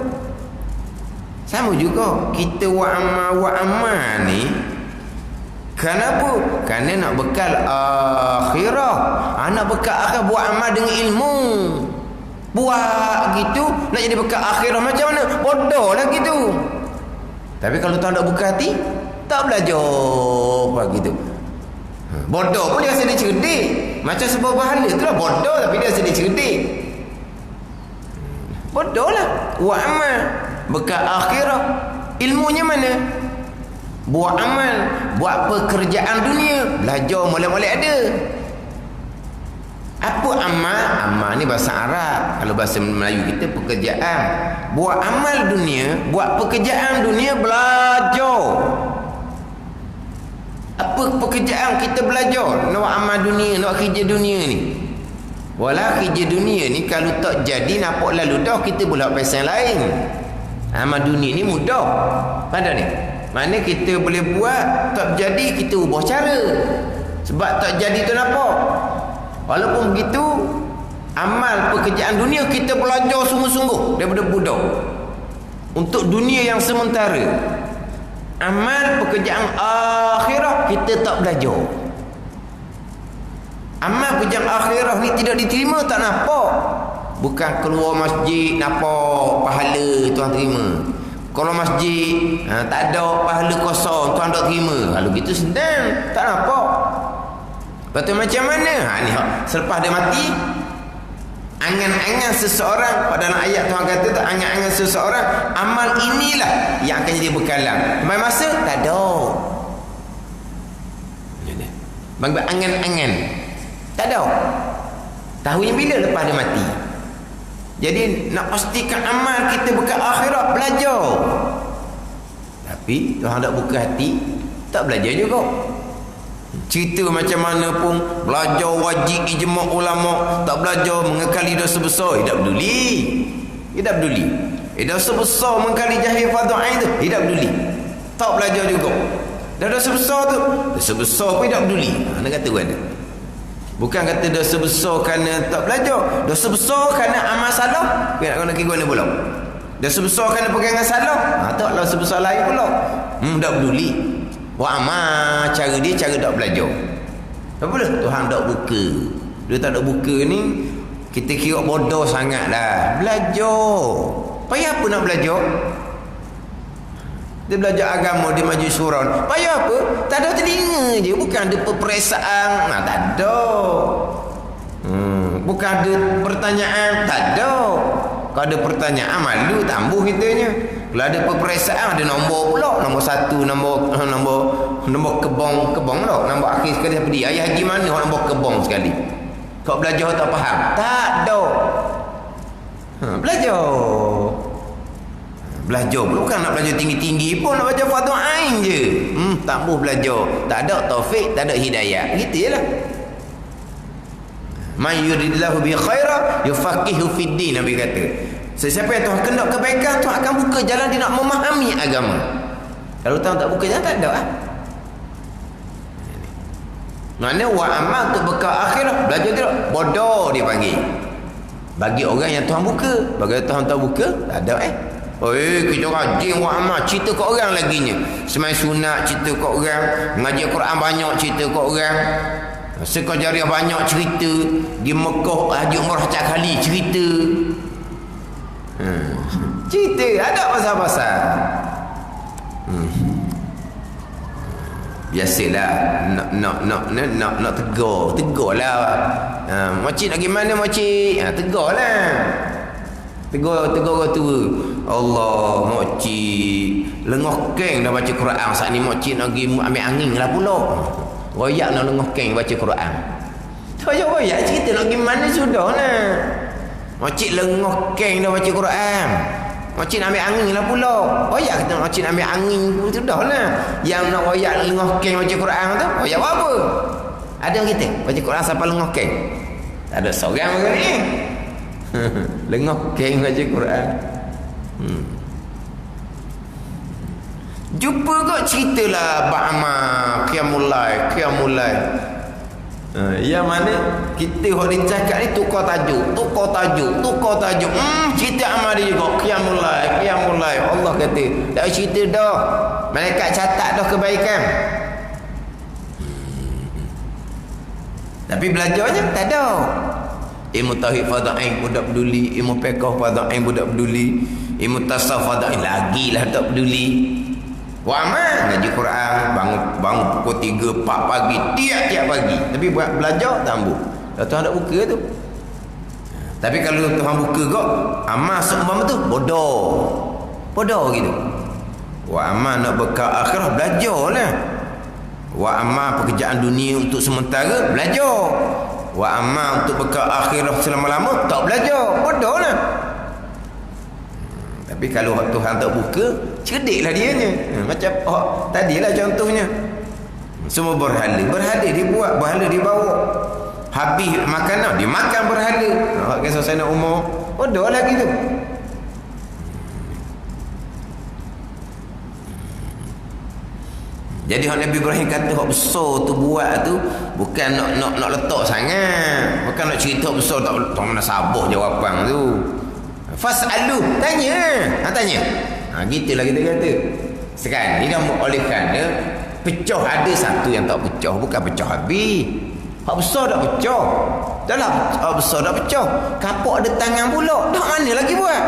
Sama juga kita wa amma ni. Kenapa? Kerana nak bekal akhirah. Nak bekal akhirah buat amal dengan ilmu. Buat gitu nak jadi bekal akhirah macam mana? Bodoh lah gitu. Tapi kalau Tuhan tak buka hati, tak belajar apa gitu. Bodoh pun dia rasa dia cerdik. Macam sebuah pahala tu lah bodoh tapi dia rasa dia cerdik. Bodoh lah. Buat amal bekal akhirah. Ilmunya mana? Buat amal, buat pekerjaan dunia, belajar molek-molek ada. Apa amal? Amal ni bahasa Arab. Kalau bahasa Melayu kita pekerjaan. Buat amal dunia, buat pekerjaan dunia, belajar. Apa pekerjaan kita belajar? Nak amal dunia, nak kerja dunia ni. Walau kerja dunia ni kalau tak jadi nampak lalu dah, kita pula pasal lain. Amal dunia ni mudah. Pada ni. Mana kita boleh buat, tak jadi kita ubah cara. Sebab tak jadi tu nampak. Walaupun begitu, amal pekerjaan dunia kita belajar sungguh-sungguh daripada budak. Untuk dunia yang sementara. Amal pekerjaan akhirah kita tak belajar. Amal pekerjaan akhirah ni tidak diterima, tak nampak. Bukan keluar masjid nampak pahala Tuhan terima. Kalau masjid tak ada pahala kosong, Tuhan tak terima. Kalau gitu sedang, tak nampak. Lepas tu macam mana? Ni selepas dia mati, angan-angan seseorang, pada dalam ayat Tuhan kata tu, angan-angan seseorang, amal inilah yang akan jadi bekalan. Sampai masa tak ada. Bang angan-angan tak ada. Tahunya bila? Lepas dia mati. Jadi nak pastikan amal kita bekal akhirat, belajar. Tapi Tuhan tak buka hati, tak belajar juga. Cerita macam mana pun, belajar wajib ijma' ulama', tak belajar mengekali dosa besar, tidak peduli. Tidak peduli. Dosa besar mengekali jahil fardhu ain tu, tidak peduli. Tak belajar juga. Dan dosa besar tu, dosa besar pun tidak peduli. Nak kata kan? Bukan kata dosa besar kerana tak belajar. Dosa besar kerana amal salah. Nak kena kira mana pula? Dosa besar kerana pegangan salah. Taklah dosa besar lain pula. Tak peduli. Buat amal cara dia, cara tak belajar. Apa dah? Tuhan tak buka. Dia tak ada buka ni, kita kira bodoh sangat dah. Belajar. Payah apa nak belajar? Dia belajar agama di majlis surau. Payah apa? Tak ada telinga je. Bukan ada peperiksaan. Tak ada. Bukan ada pertanyaan. Tak ada. Kalau ada pertanyaan, malu tambuh kitanya. Kalau ada peperiksaan, ada nombor pula. Nombor 1, nombor kebong pula. Nombor akhir sekali apa dia? Ayah haji mana nombor kebong sekali? Kau belajar tak faham? Tak ada. Belajar. Belajar bukan nak belajar tinggi-tinggi pun, nak belajar fardhu ain je. Tambuh belajar. Tak ada taufik, tak ada hidayah. Gitu jelah. Man yuridillahu bi khaira yufaqihu fid din, Nabi kata. Sesiapa yang Tuhan kehendak kebaikan, Tuhan akan buka jalan dia nak memahami agama. Kalau Tuhan tak buka jalan, tak ada. Mana wa amal tu bekal akhirat, belajar tidak, bodoh dia panggil. Bagi orang yang Tuhan buka. Bagi Tuhan tak buka, tak ada kita rajin buat amal, cerita kat orang laginya. Semai sunat cerita kat orang, mengaji Quran banyak cerita kat orang. Sedekah jariah banyak cerita. Di Mekah haji umrah cak kali cerita. Cerita ada pasal-pasal. Biasalah nak tegurlah. Makcik nak pergi mana makcik? Tegurlah. Tegur orang tua. Allah, makcik lengah keng dah baca Quran. Saat ni makcik nak pergi ambil angin lah pula. Royak nak lengah keng baca Quran. Royak cerita nak pergi mana sudah lah. Makcik lengah keng dah baca Quran. Makcik nak ambil angin lah pula. Royak kata makcik nak ambil angin sudah lah. Yang nak royak lengah keng baca Quran tu, royak apa? Ada kita baca Quran sampai lengah keng? Tak ada seorang macam ni. Lengah keng baca Quran. Jumpa kok ceritalah ba'amal, qiyamul lail. Yang mana kita hok dicakap ni tukar tajuk. Cerita amal dia juga qiyamul lail. Allah kata, tak cerita dah. Malaikat catat dah kebaikan. Tapi belajarnya tak ada. Ilmu tauhid fardu ain budak peduli, ilmu fiqh fardu ain budak peduli, ilmu tasawuf fardu ain lagilah tak peduli. Wa amal ngaji Quran bangun pukul 3 4 pagi tiap-tiap pagi, tapi buat belajar tambah. Tuhan tak buka tu. Tapi kalau Tuhan buka kok amal seumpama tu bodoh gitu. Wa amal nak bekal akhirah belajarlah. Wa amal pekerjaan dunia untuk sementara belajar. Wa amal untuk bekal akhirah selama-lama tak belajar, bodohlah. Tapi kalau Tuhan tak buka, cerdiklah dianya. Macam tadilah contohnya. Semua berhala dibuat, berhala dibawa. Habis makanan, dimakan berhala. Kisah saya nak umur, bodoh lah gitu. Jadi Nabi Ibrahim kata hak besar tu buat tu bukan nak letak sangat, bukan nak cerita besar tak mana sabar jawapan tu. Fas'alu, tanya. Gitulah kita kata. Sekarang ni dah olehkan dia pecah, ada satu yang tak pecah, bukan pecah habis. Hak besar dah pecah. Dahlah hak besar dah pecah. Kapok ada tangan pula. Dah mana lagi buat?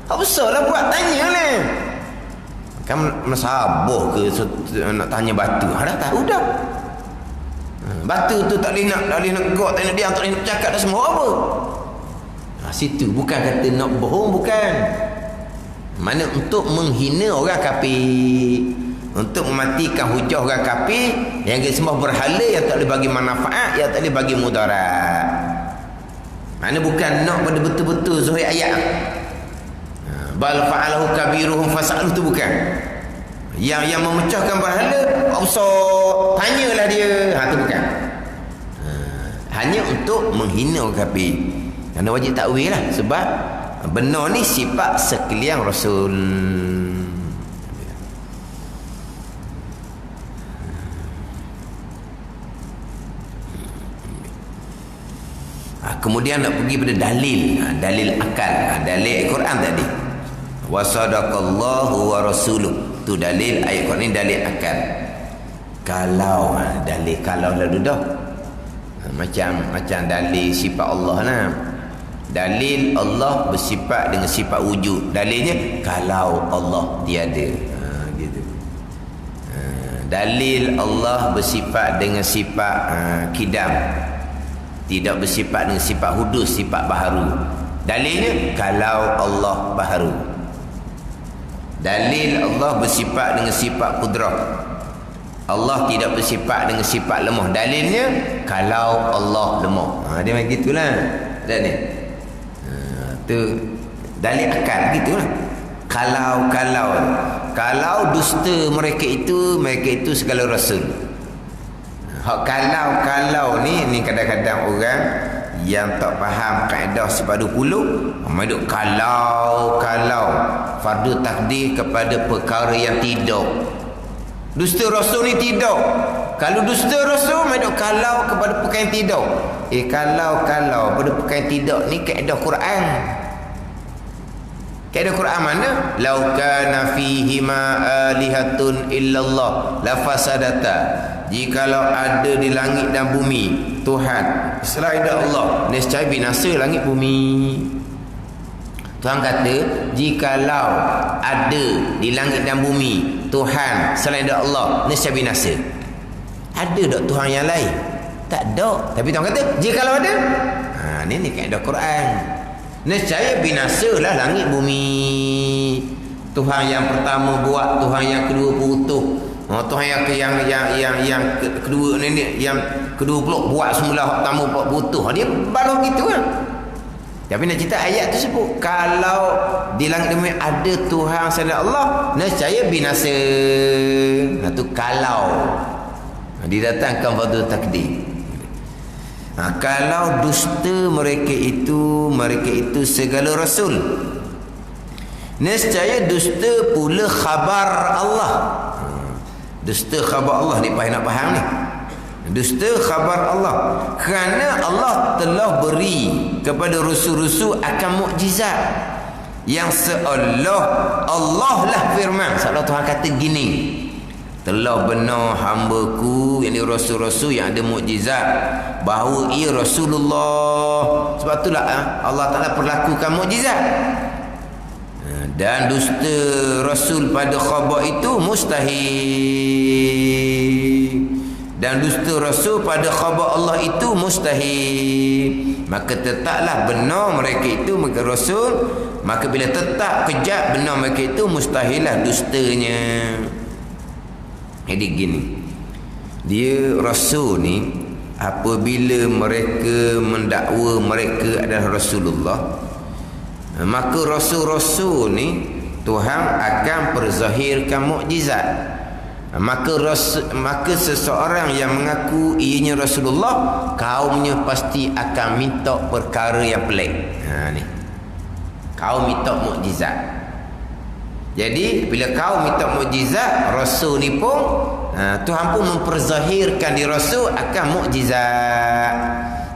Hak besar lah buat, tanyalah. Kan mensabar ke nak tanya batu? Dah tahu dah. Batu tu tak boleh nak gerak, tak boleh diam, tak boleh nak cakap dah semua apa. Situ bukan kata nak bohong, bukan. Mana untuk menghina orang kafir, untuk mematikan hujah orang kafir yang sembah berhala yang tak boleh bagi manfaat, yang tak boleh bagi mudarat. Mana bukan nak pada betul-betul zuhir ayat. Bal fa'alahu kabiruhum fas'aluh tu bukan. Yang memecahkan berhala, besar, tanyalah dia. Tu bukan. Hanya untuk menghina orang kafir. Kerana wajib takwil lah. Sebab benar ni sifat sekalian Rasul. Kemudian nak pergi pada dalil. Dalil akal. Dalil Al-Quran tadi. Wa sadaqallahu wa rasuluh. Tu dalil ayat Quran ni, dalil akal. Kalau dalil kalau lalu dah. Macam dalil sifat Allah lah. Dalil Allah bersifat dengan sifat wujud. Dalilnya kalau Allah tiada. Gitu. Dalil Allah bersifat dengan sifat kidam, tidak bersifat dengan sifat hudus, sifat baharu. Dalilnya kalau Allah baharu. Dalil Allah bersifat dengan sifat kudrah. Allah tidak bersifat dengan sifat lemah. Dalilnya kalau Allah lemah. Dia macam gitulah. Dan ni. Tu dalil akal gitulah. Kalau dusta mereka itu segala rasul. Hak kalau ni kadang-kadang orang yang tak faham kaedah sebab 20 duk kalau fardu takdir kepada perkara yang tidak. Dusta rasul ni tidak. Kalau dusta rasul duk kalau kepada perkara yang tidak. Kalau pada perkara yang tidak ni kaedah Quran. Kaedah Quran mana? Lau kana fihi ma alihatun illallah la fasadata. Jikalau ada di langit dan bumi Tuhan selain Allah, nescaya binasa langit bumi. Tuhan kata jikalau ada di langit dan bumi Tuhan selain Allah, nescaya binasa. Ada tak Tuhan yang lain? Tak ada. Tapi Tuhan kata jikalau ada. Ni kaedah Quran. Nescaya binasalah langit bumi. Tuhan yang pertama buat, Tuhan yang kedua putus. Tuhan yang kedua ni yang kedua pula buat semula, pertama buat putus. Dia baru gitu kan. Tapi nak cerita ayat tu sebut kalau di langit bumi ada Tuhan selain Allah, nescaya binasa. Tu kalau didatangkan fardu takdir. Kalau dusta mereka itu segala rasul. Nescaya dusta pula khabar Allah. Dusta khabar Allah ni payah nak faham ni. Dusta khabar Allah. Kerana Allah telah beri kepada rasul-rasul akan mukjizat yang seolah Allah lah firman. Seolah Tuhan kata gini, telah benar hamba-Ku yang rasul-rasul yang ada mukjizat, bahawa ia Rasulullah. Sebab itulah Allah Ta'ala perlakukan mukjizat. Dan dusta rasul pada khabar itu mustahil. Dan dusta rasul pada khabar Allah itu mustahil. Maka tetaplah benar mereka itu mereka rasul. Maka bila tetap kejap benar mereka itu mustahilah dustanya. Jadi gini, dia rasul ni apabila mereka mendakwa mereka adalah Rasulullah, maka rasul-rasul ni Tuhan akan perzahirkan mukjizat. Maka seseorang yang mengaku ianya Rasulullah, kaumnya pasti akan minta perkara yang pelik. Ni kaum minta mukjizat. Jadi bila kaum minta mukjizat, rasul ni pun Tuhan pun memperzahirkan di rasul akan mukjizat.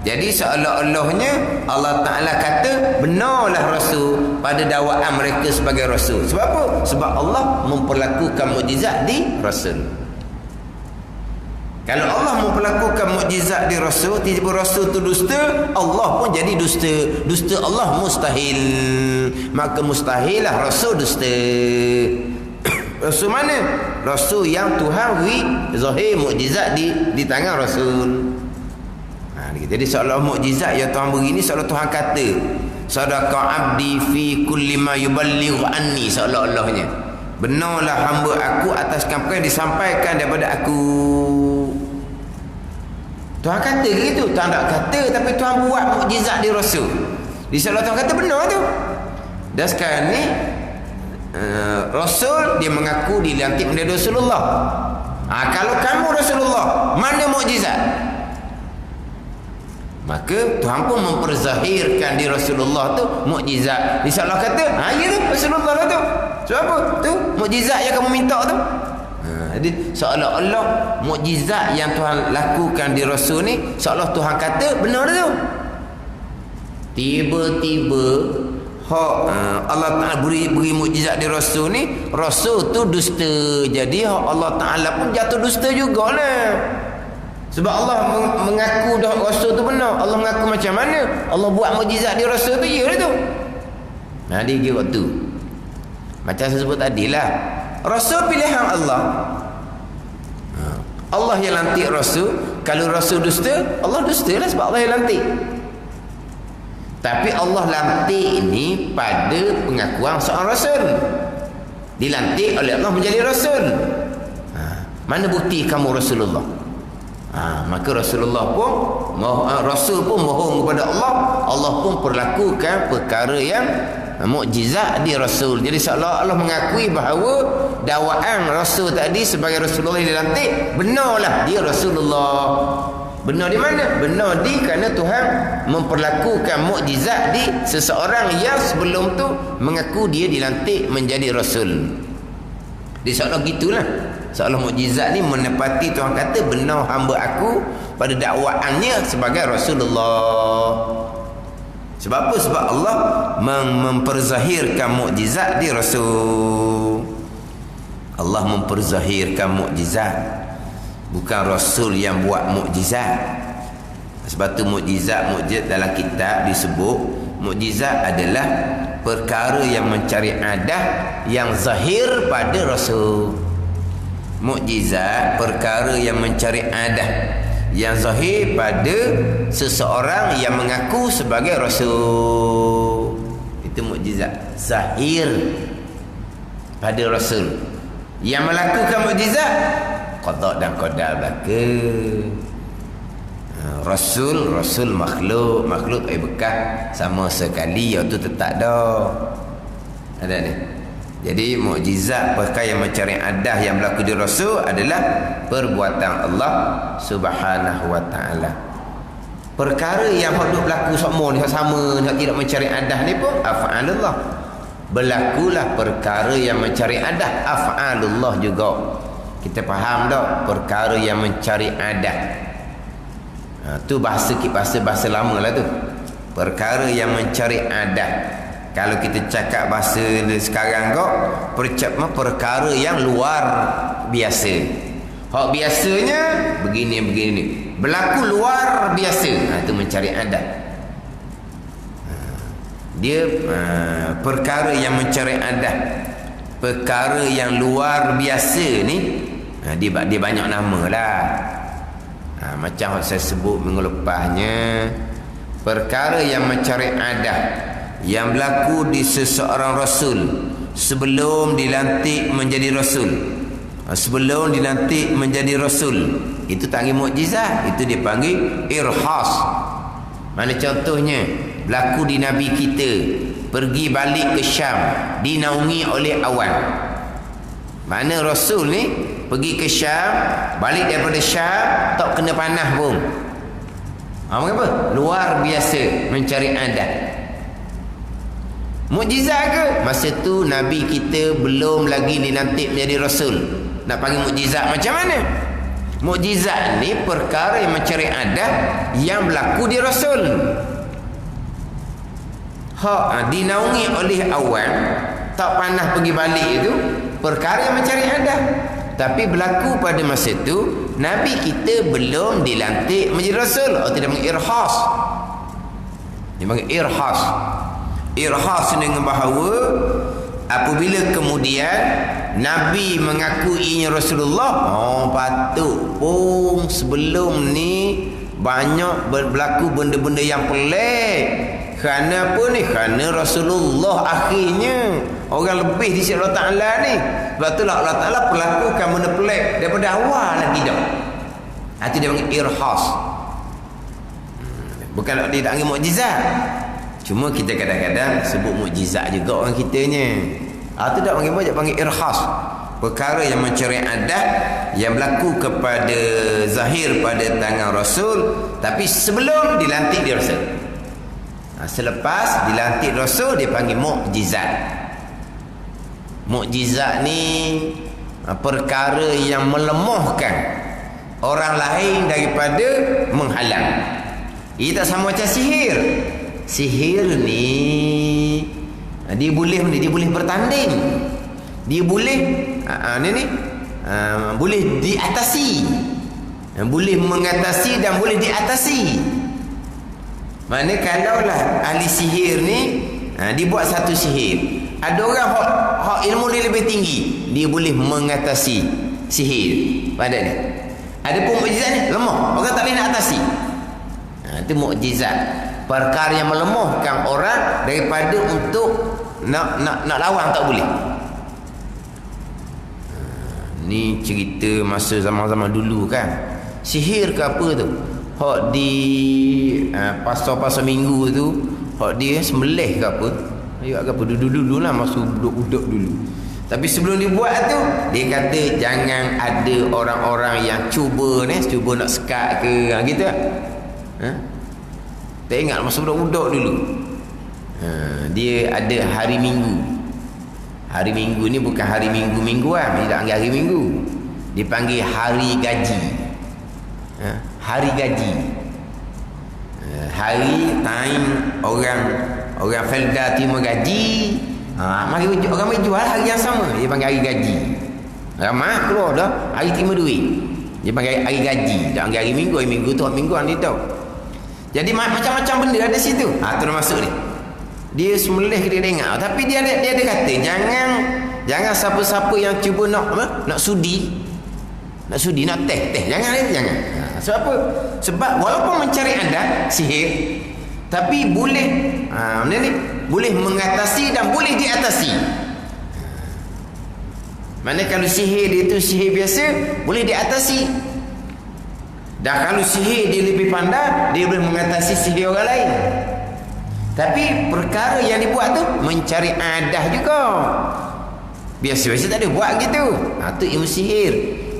Jadi seolah-olahnya Allah Ta'ala kata benarlah rasul pada dakwaan mereka sebagai rasul. Sebab apa? Sebab Allah memperlakukan mukjizat di rasul. Kalau Allah memperlakukan mukjizat di rasul, tiba-tiba rasul tu dusta, Allah pun jadi dusta. Dusta Allah mustahil. Maka mustahillah rasul dusta. Rasul mana? Rasul yang Tuhan beri zahir mukjizat di tangan rasul. Jadi seolah mukjizat yang Tuhan beri ni seolah Tuhan kata, sadaqa abdi fi kulli ma yuballighu anni, seolah-olahnya benarlah hamba aku atas apa yang disampaikan daripada aku. Tuhan kata gitu. Tuhan tak kata, tapi Tuhan buat mukjizat di rasul. Di seolah Tuhan kata benar tu. Dan sekarang ni rasul dia mengaku dilantik menjadi Rasulullah. Kalau kamu Rasulullah, mana mukjizat? Maka Tuhan pun memperzahirkan di Rasulullah tu mukjizat. Dia seolah kata, ya tu Rasulullah lah tu. Sebab apa? Tu mukjizat yang kamu minta tu. Jadi seolah-olah mukjizat yang Tuhan lakukan di Rasul ni, seolah Tuhan kata benar tu. Tiba-tiba Allah Ta'ala beri mukjizat di Rasul ni, Rasul tu dusta. Jadi Allah Ta'ala pun jatuh dusta jugalah. Sebab Allah mengaku dah Rasul tu benar. Allah mengaku macam mana? Allah buat mukjizat di Rasul tu, ya tu. Dia kira waktu. Macam saya sebut tadilah, Rasul pilihan Allah. Allah yang lantik Rasul. Kalau Rasul dusta, Allah dusta lah sebab Allah yang lantik. Tapi Allah lantik ini pada pengakuan seorang Rasul. Dilantik oleh Allah menjadi Rasul. Mana bukti kamu Rasulullah? Maka Rasulullah pun Rasul pun mohon kepada Allah. Allah pun perlakukan perkara yang mukjizat di Rasul. Jadi seolah Allah mengakui bahawa dakwaan Rasul tadi sebagai Rasulullah yang dilantik, benarlah dia Rasulullah. Benar di mana? Benar di kerana Tuhan memperlakukan mukjizat di seseorang yang sebelum tu mengaku dia dilantik menjadi Rasul. Dia seolah gitulah. Seolah mukjizat ni menepati Tuhan kata benar hamba aku pada dakwaannya sebagai Rasulullah. Sebab apa? Sebab Allah memperzahirkan mukjizat di Rasul. Allah memperzahirkan mukjizat, bukan Rasul yang buat mukjizat. Sebab tu mukjizat dalam kitab disebut mukjizat adalah perkara yang mencari adah yang zahir pada Rasul. Mukjizat perkara yang mencari adah yang zahir pada seseorang yang mengaku sebagai Rasul. Itu mukjizat zahir pada Rasul. Yang melakukan mukjizat qada dan qadar belaka. Rasul makhluk bekas sama sekali iaitu tetap dah. Ada ni. Jadi mukjizat perkara yang mencari adah yang berlaku di Rasul adalah perbuatan Allah Subhanahu wa taala. Perkara yang hendak berlaku sama ni tidak mencari adah ni pun af'alullah. berlakulah perkara yang mencari adat. Af'alullah juga. Kita faham tak? Perkara yang mencari adat. Tu bahasa lama lah tu. Perkara yang mencari adat. Kalau kita cakap bahasa sekarang kok, perkara yang luar biasa. Hak biasanya begini. Berlaku luar biasa. Itu mencari adat. Dia perkara yang mencari adat, perkara yang luar biasa ni, dia banyak nama lah. Macam saya sebut minggu lepasnya, perkara yang mencari adat yang berlaku di seseorang rasul sebelum dilantik menjadi rasul. Sebelum dilantik menjadi rasul, itu tak panggil mukjizat, itu dipanggil irhas. Mana contohnya? Berlaku di Nabi kita pergi balik ke Syam, dinaungi oleh awan. Mana Rasul ni pergi ke Syam, balik daripada Syam tak kena panah pun. Mengapa? Luar biasa mencari adat. Mukjizat ke? Masa tu Nabi kita belum lagi dilantik menjadi Rasul. Nak panggil mukjizat macam mana? Mukjizat ni perkara yang mencari adat yang berlaku di Rasul. Dinaungi oleh awan, tak panah pergi balik itu perkara yang mencari adat. Tapi berlaku pada masa itu Nabi kita belum dilantik menjadi Rasul. Tidak panggil irhas. Dia panggil irhas. Irhas dengan bahawa apabila kemudian Nabi mengakuinya Rasulullah, patut pun sebelum ni banyak berlaku benda-benda yang pelik. Kerana apa ni? Kerana Rasulullah akhirnya orang lebih di sisi Allah Ta'ala ni. Sebab itulah Allah Ta'ala perlakukan benda pelik daripada awal lagi dah. Itu dia panggil irhas. Bukan dia tak panggil mukjizat. Cuma kita kadang-kadang sebut mukjizat juga orang kitanya. Itu tak panggil apa? Dia panggil irhas. Perkara yang mencari adat yang berlaku kepada zahir pada tangan Rasul, tapi sebelum dilantik dia Rasul. Selepas dilantik Rasul, dia panggil mukjizat. Mukjizat ni perkara yang melemahkan orang lain daripada menghalang. Ia tak sama macam sihir. Sihir ni dia boleh bertanding. Dia boleh boleh diatasi. Boleh mengatasi dan boleh diatasi. Mana kalaulah ahli sihir ni dia buat satu sihir, ada orang hak ilmu dia lebih tinggi, dia boleh mengatasi sihir pada ni. Ada pun mukjizat ni lemah, orang tak boleh nak atasi. Itu mukjizat, perkara yang melemahkan orang daripada untuk nak lawan tak boleh. Ni cerita masa zaman-zaman dulu kan. Sihir ke apa tu? Hak di pasar-pasar minggu tu, hak dia sembelih ke apa? Ayat ke apa? Dulu-dulu lah, masa budak-budak dulu. Tapi sebelum dibuat tu, dia kata jangan ada orang-orang yang cuba nak sekat ke, gitu lah. Tak ingat masa budak-budak dulu. Dia ada hari Minggu. Hari Minggu ni bukan hari Minggu-mingguan, dia tak panggil hari Minggu. Dia panggil hari gaji. Hari gaji. Hari time orang Felda terima gaji. Mari orang mari jual hari yang sama, dia panggil hari gaji. Ramai keluar dah hari terima duit, dia panggil hari gaji. Tak panggil hari Minggu tu mingguan dia tahu. Jadi macam-macam benda ada situ. Tu dah masuk ni. Dia sembelih dia dengar, tapi dia ada kata jangan siapa-siapa yang cuba nak sudi, nak teh jangan. Sebab apa? Sebab walaupun mencari adat sihir, tapi boleh boleh mengatasi dan boleh diatasi. Mana kalau sihir dia tu sihir biasa, boleh diatasi. Dan kalau sihir dia lebih pandai, dia boleh mengatasi sihir orang lain. Tapi perkara yang dibuat tu mencari adat juga. Biasa-biasa tak ada buat gitu. Tu ilmu sihir.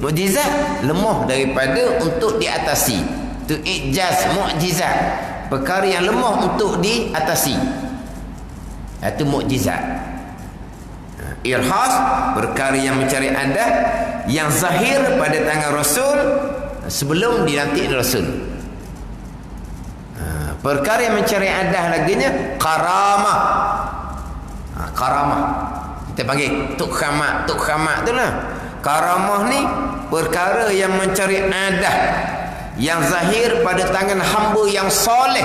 Mukjizat lemah daripada untuk diatasi. Tu ijaz, mukjizat. Perkara yang lemah untuk diatasi. Itu mukjizat. Irhas, perkara yang mencari adah yang zahir pada tangan Rasul sebelum dilantik Rasul. Perkara yang mencari adah laginya karamah. Karamah kita panggil tuk khamak tu lah. Karamah ni perkara yang mencari adah yang zahir pada tangan hamba yang soleh.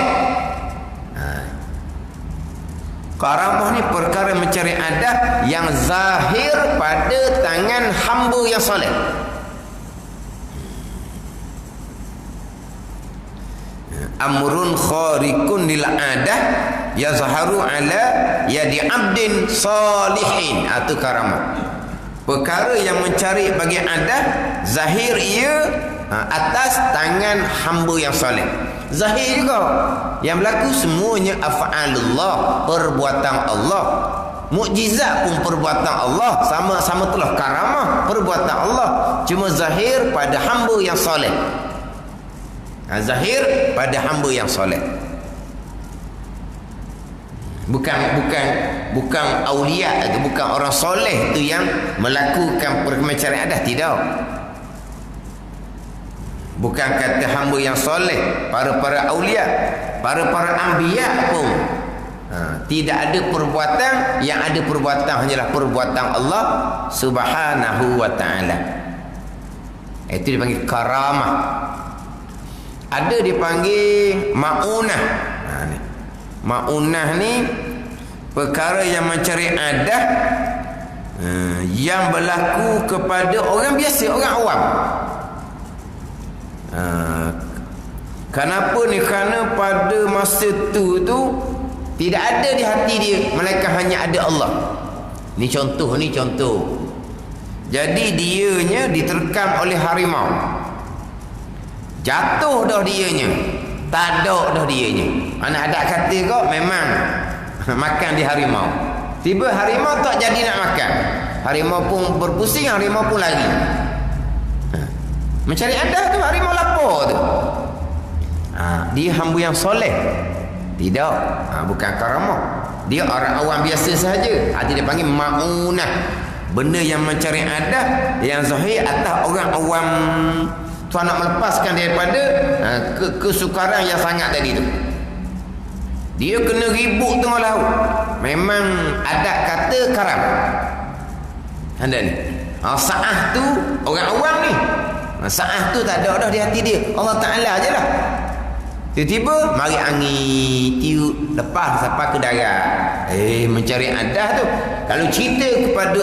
Karamah ni perkara mencari adah yang zahir pada tangan hamba yang soleh. Amrun kharikun lil adah yazharu ala yadi abdin salihin. Itu karamah. Perkara yang mencari bagi adah zahir ia atas tangan hamba yang soleh. Zahir juga yang berlaku semuanya af'alullah, perbuatan Allah. Mukjizat pun perbuatan Allah, sama-sama telah karamah perbuatan Allah, cuma zahir pada hamba yang soleh. Zahir pada hamba yang soleh. Bukan aulia, bukan orang soleh tu yang melakukan pencarian adah, tidak. Bukan kata hamba yang soleh, para aulia, para anbiya pun tidak ada perbuatan, yang ada perbuatan hanyalah perbuatan Allah Subhanahu wa taala. Itu dipanggil karamah. Ada dipanggil maunah. Maunah ni perkara yang mencari adah yang berlaku kepada orang biasa, orang awam. Kenapa ni? Kerana pada masa tu tidak ada di hati dia, melainkan hanya ada Allah. Ni contoh. Jadi dianya diterkam oleh harimau. Jatuh dah dianya, tak ada dah dianya. Anak ada kata kau memang makan di harimau. Tiba harimau tak jadi nak makan. Harimau pun berpusing, harimau pun lari. Mencari adah tu harimau lapar tu. Dia hamba yang soleh. Tidak, bukan karamah. Dia orang awam biasa sahaja. Dia dipanggil maunah. Benda yang mencari adah yang zahir atas orang awam. Tuan nak melepaskan daripada kesukaran yang sangat tadi tu. Dia kena ribut tengah laut. Memang adat kata karam. Anda ni. Sa'ah tu orang awam ni. Sa'ah tu tak ada dah di hati dia. Allah Ta'ala je lah. Tiba-tiba mari angin tiup lepas sampai ke darat. Mencari adah tu. Kalau cerita kepada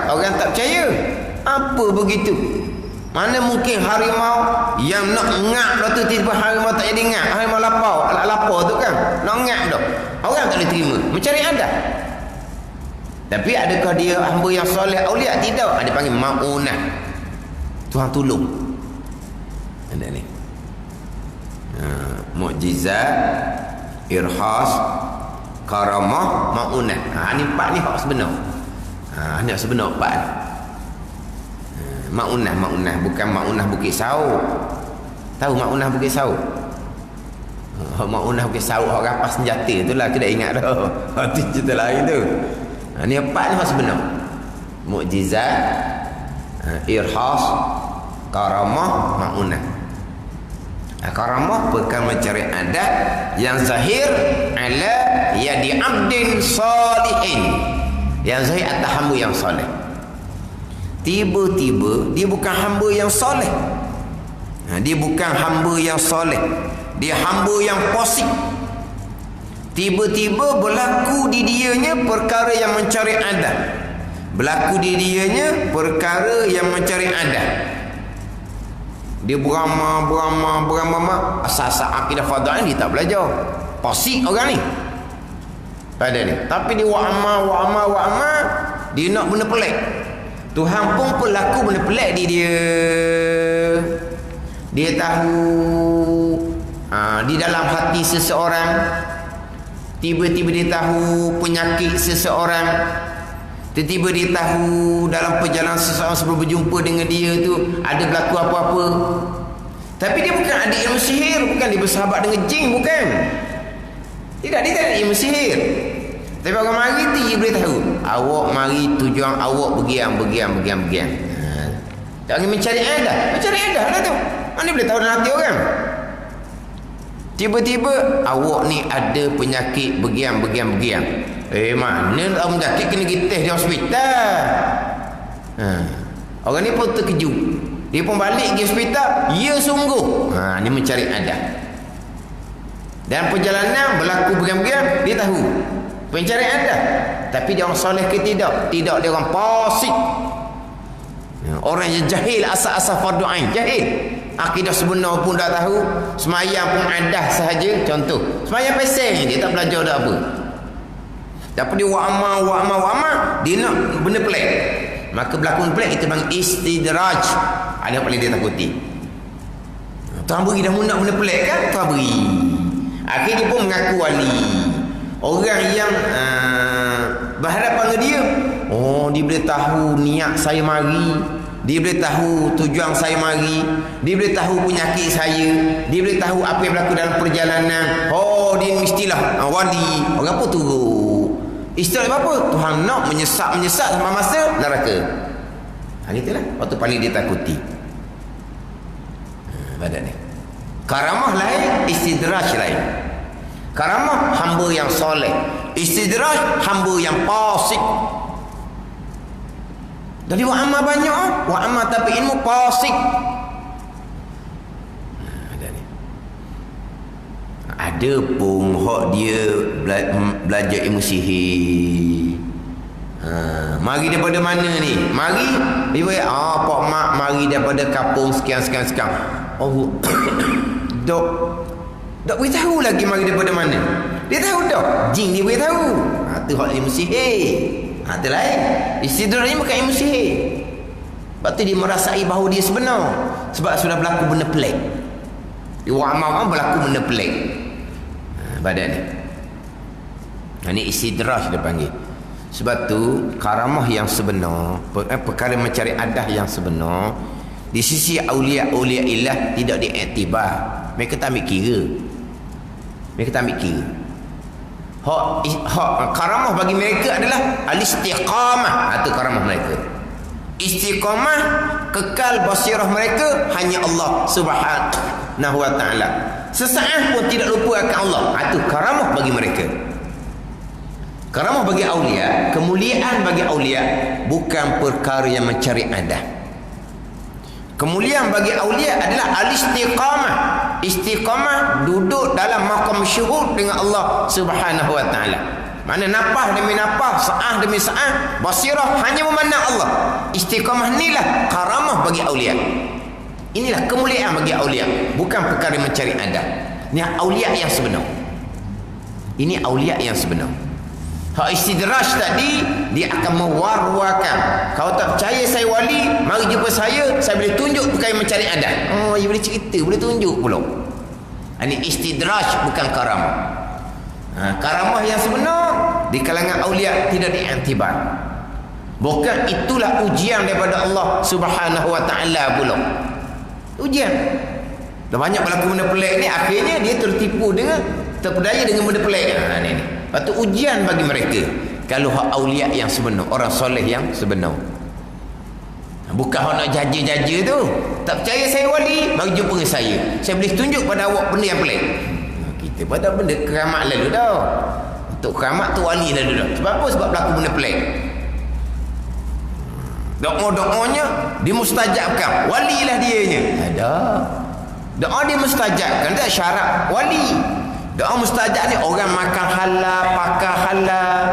orang tak percaya. Apa begitu? Mana mungkin harimau yang nak ngap dah tu, tiba harimau tak jadi ngap. Harimau lapar tu kan nak ngap dah. Orang tak boleh terima. Mencari adah. Tapi adakah dia hamba yang soleh aulia? Tidak. Dia panggil maunah. Tuhan tolong. Ada ni. Mukjizat, irhas, karamah, maunah. Ni empat ni hak sebenar. Ni hak sebenar empat ni. Maunah bukan maunah Bukit Sauk. Tahu maunah Bukit Sauk? Maunah Bukit Sauk orang rapas senjata itulah, kita ingat dah. Itu cerita lain tu. Ni empat ni hak sebenar. Mukjizat, irhas, karamah, maunah. Karamah perkara mencari adat yang zahir ala yadi abdin salihin, yang zahir atas hamba yang soleh. Tiba-tiba dia bukan hamba yang soleh. Dia bukan hamba yang soleh. Dia hamba yang posik. Tiba-tiba berlaku di dianya perkara yang mencari adat. Berlaku di dianya perkara yang mencari adat. Dia beramal. Asas akidah fadha'in dia tak belajar. Posik orang ni. Pada ni. Tapi dia wa'amal. Dia nak benda pelik. Tuhan pun berlaku benda pelik di dia. Dia tahu di dalam hati seseorang. Tiba-tiba dia tahu penyakit seseorang. Tiba-tiba dia tahu dalam perjalanan seseorang sebelum berjumpa dengan dia tu ada berlaku apa-apa. Tapi dia bukan ada ilmu sihir, bukan dia bersahabat dengan jin, bukan. Tidak, dia tak ada ilmu sihir. Tapi orang mari tu dia boleh tahu. Awak mari tujuan awak begiang. Tak ingin mencari adah. Mencari adah lah tu. Mana boleh tahu dalam hati orang. Tiba-tiba awak ni ada penyakit begiang. Mana orang penyakit kena pergi test di hospital. Orang ni pun terkejut. Dia pun balik pergi hospital. Ya sungguh. Ni mencari adah. Dan perjalanan berlaku begiang-begiang, dia tahu pencarian dah. Tapi dia orang soleh ke tidak? Tidak, dia orang fasik. Orang yang jahil asal-asal fardu ain, jahil. Akidah sebenar pun tak tahu, semayang pun adah sahaja. Contoh, semayang peseng dia tak belajar dah apa. Tapi dia wa'ama, dia nak benda pelik. Maka berlaku pelik kita panggil istidraj. Ada yang paling dia takuti. Tuan beri dah nak benda pelik kan? Tuan beri. Akhirnya dia pun mengaku wali. Orang yang berhadapan dengan dia, dia boleh tahu niat saya mari, dia boleh tahu tujuan saya mari, dia boleh tahu penyakit saya, dia boleh tahu apa yang berlaku dalam perjalanan. Dia mestilah wali. Orang apa turut istilah apa? Tuhan nak menyesat sampai masa neraka. Gitulah waktu paling dia takuti. Badan ni karamah lain, istidraj lain. Karamah hamba yang soleh, istidraj hamba yang fasik. Jadi wa'amah banyak, wa'amah tapi ilmu fasik. Ada pun hak dia belajar ilmu sihir. Mari daripada mana ni? Mari dia pak mak mari daripada kampung sekian. Dok beritahu lagi mari daripada mana. Dia tahu dah. Jin dia beritahu. Tu hak ilmu sihir. Tu lain. Istidraj ni bukan ilmu sihir. Sebab tu dia merasai bahawa dia sebenar. Sebab sudah berlaku benda pelik. Di wa'amah berlaku benda pelik. Badan ni. Ini istidraj dia panggil. Sebab tu karamah yang sebenar, perkara mencari adah yang sebenar, di sisi aulia ilah tidak diiktibar. Mereka tak ambil kira. Hak karamah bagi mereka adalah al-istiqamah. Itu karamah mereka. Istiqamah, kekal basirah mereka hanya Allah Subhanahu wa taala. Sesaat pun tidak lupa akan Allah. Itu karamah bagi mereka. Karamah bagi aulia, kemuliaan bagi aulia bukan perkara yang mencari adah. Kemuliaan bagi aulia adalah al-istiqamah. Istiqamah duduk dalam maqam syuhud dengan Allah Subhanahu wa taala. Mana napah demi napah, saah demi saah, basirah hanya memandang Allah. Istiqamah inilah karamah bagi aulia. Inilah kemuliaan bagi aulia, bukan perkara mencari adah. Ini aulia yang sebenar. Ini aulia yang sebenar. Hak istidraj tadi dia akan mewar-warkan. Kalau tak percaya saya wali, mari jumpa saya boleh tunjuk perkara mencari adat. Dia boleh cerita, boleh tunjuk pula. Ini istidraj bukan karamah. Karamah yang sebenar di kalangan aulia tidak diiktibar. Bukan itulah ujian daripada Allah Subhanahu wa taala pula. Ujian. Dah banyak berlaku benda pelik ni, akhirnya dia tertipu dengan terpedaya dengan benda pelik. Ni. Lepas tu ujian bagi mereka. Kalau hak aulia yang sebenar, orang soleh yang sebenar. Bukan hak nak jaja-jaja tu. Tak percaya saya wali, mari jumpa dengan saya. Saya boleh tunjuk pada awak benda yang pelik. Kita pada benda keramat lalu dah. Untuk keramat tu wali lalu dah. Sebab apa? Sebab berlaku benda pelik. Doa-doanya dimustajabkan. Walilah dianya. Ada. Doa dia mustajabkan, tak syarat wali. Doa mustajab ni orang makan halal, pakai halal.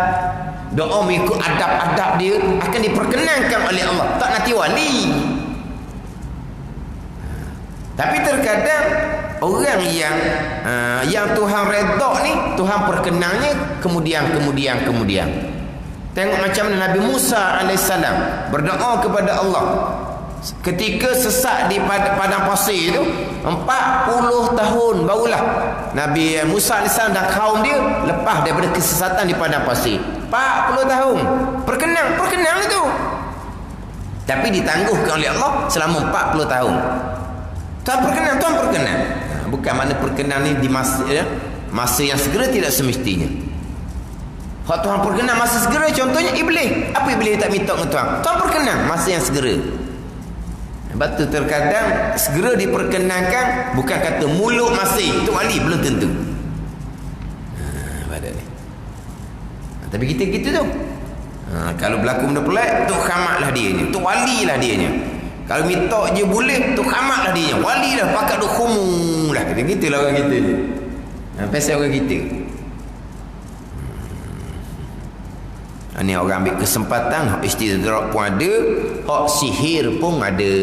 Doa mengikut adab-adab dia akan diperkenankan oleh Allah. Tak nanti wali. Tapi terkadang orang yang Tuhan redha ni, Tuhan perkenannya kemudian. Tengok macam mana Nabi Musa AS berdoa kepada Allah ketika sesat di padang pasir itu 40 tahun barulah Nabi Musa AS dan kaum dia lepas daripada kesesatan di padang pasir. 40 tahun perkenang itu, tapi ditangguhkan oleh Allah selama 40 tahun. Tuhan perkenan. Bukan mana perkenan ni di masa yang segera, tidak semestinya. Hak Tuhan perkenan masa segera, contohnya iblis. Apa iblis tak minta dengan Tuhan? Tuhan perkenan masa yang segera. Sebab tu terkadang segera diperkenankan bukan kata mulut masih. Itu wali belum tentu. Pada ni. Tapi kita gitu tu. Kalau berlaku benda pelik, tu khamaklah dianya. Tu walilah dianya. Kalau minta je boleh, tu khamaklah dianya. Walilah, pakat duk khumung lah. Gitulah orang kita ni. Pasal orang kita. Ini orang ambil kesempatan, hak istidrak pun ada, hak sihir pun ada.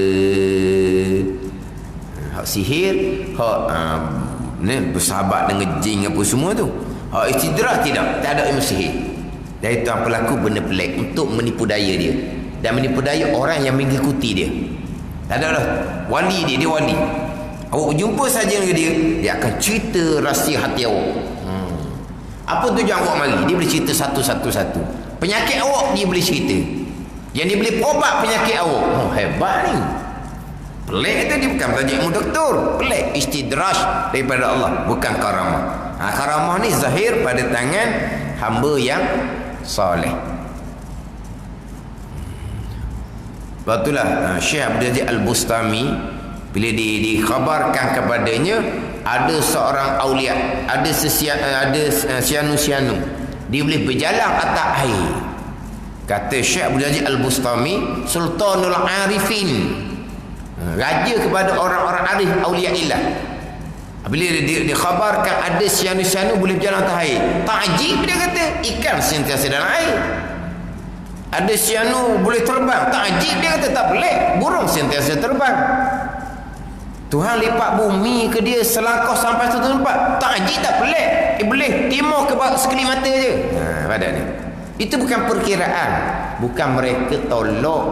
Hak sihir, hak bersahabat dengan jin apa semua tu. Hak istidrak tidak, tak ada ilmu sihir. Dan itu yang berlaku benda pelik untuk menipu daya dia. Dan menipu daya orang yang mengikuti dia. Tak ada lah. Wali dia wali. Awak berjumpa saja dengan dia akan cerita rahsia hati awak. Apa tujuan awak mari? Dia boleh cerita satu-satu. Penyakit awak dia boleh cerita. Yang dia boleh ubat penyakit awak. Hebat ni. Pelik itu dia bukan belajar ilmu doktor. Pelik. Istidraj daripada Allah. Bukan karamah. Karamah ni zahir pada tangan hamba yang soleh. Sebab itulah Syekh Abdul Aziz Al-Bustami bila dikhabarkan kepadanya ada seorang awliya, ada sianu-sianu, dia boleh berjalan atas air. Kata Syekh Abdul Aziz Al-Bustami, Sultanul Arifin, raja kepada orang-orang arif awliyaillah. Bila dikhabarkan ada sianu-sianu boleh berjalan atas air, takjib dia kata, ikan sentiasa dalam air. Ada sianu boleh terbang, takjib dia kata, tak boleh, burung sentiasa terbang. Tuhan lipat bumi ke dia selangkah sampai satu tempat, takjib tak boleh, boleh timur ke sekelip mata je. Pada ni itu bukan perkiraan, bukan mereka tolak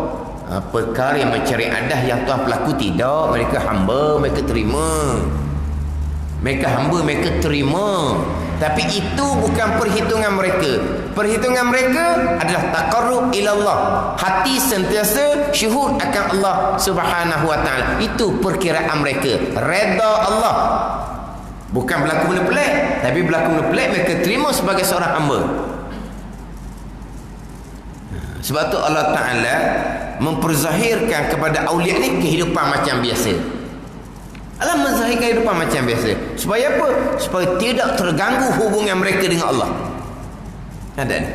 perkara yang mencari adah yang Tuhan pelaku, tidak. Mereka hamba, mereka terima. Mereka hamba, mereka terima. Tapi itu bukan perhitungan mereka. Perhitungan mereka adalah taqarrub ilallah. Hati sentiasa syuhud akan Allah Subhanahu wa taala. Itu perkiraan mereka. Redha Allah. Bukan berlaku benda pelik, tapi berlaku benda pelik mereka terima sebagai seorang hamba. Sebab tu Allah Taala memperzahirkan kepada aulia ni kehidupan macam biasa. Allah menzahirkan kehidupan macam biasa. Supaya apa? Supaya tidak terganggu hubungan mereka dengan Allah. Ada ni.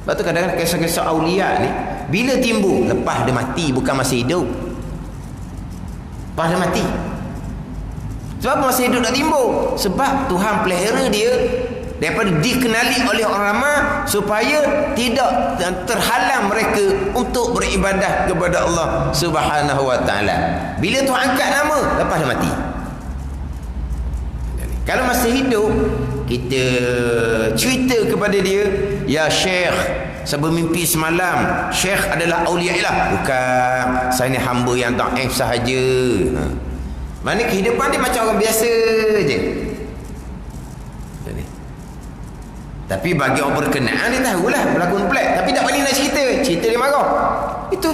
Sebab tu kadang-kadang kisah-kisah awliya ni bila timbul, lepas dia mati, bukan masih hidup. Lepas dia mati. Sebab masih hidup tak timbul? Sebab Tuhan pelihara dia daripada dikenali oleh orang ramai supaya tidak terhalang mereka untuk beribadah kepada Allah Subhanahu wa taala. Bila Tuhan angkat nama, lepas dia mati. Kalau masih hidup, kita cerita kepada dia, ya Syekh, saya bermimpi semalam Syekh adalah awliya ilah. Bukan, saya ni hamba yang dhaif sahaja. Mana kehidupan dia macam orang biasa je. Tapi bagi orang berkenaan dia tahulah berlakon pelik, tapi tak balik nak cerita dia marah. Itu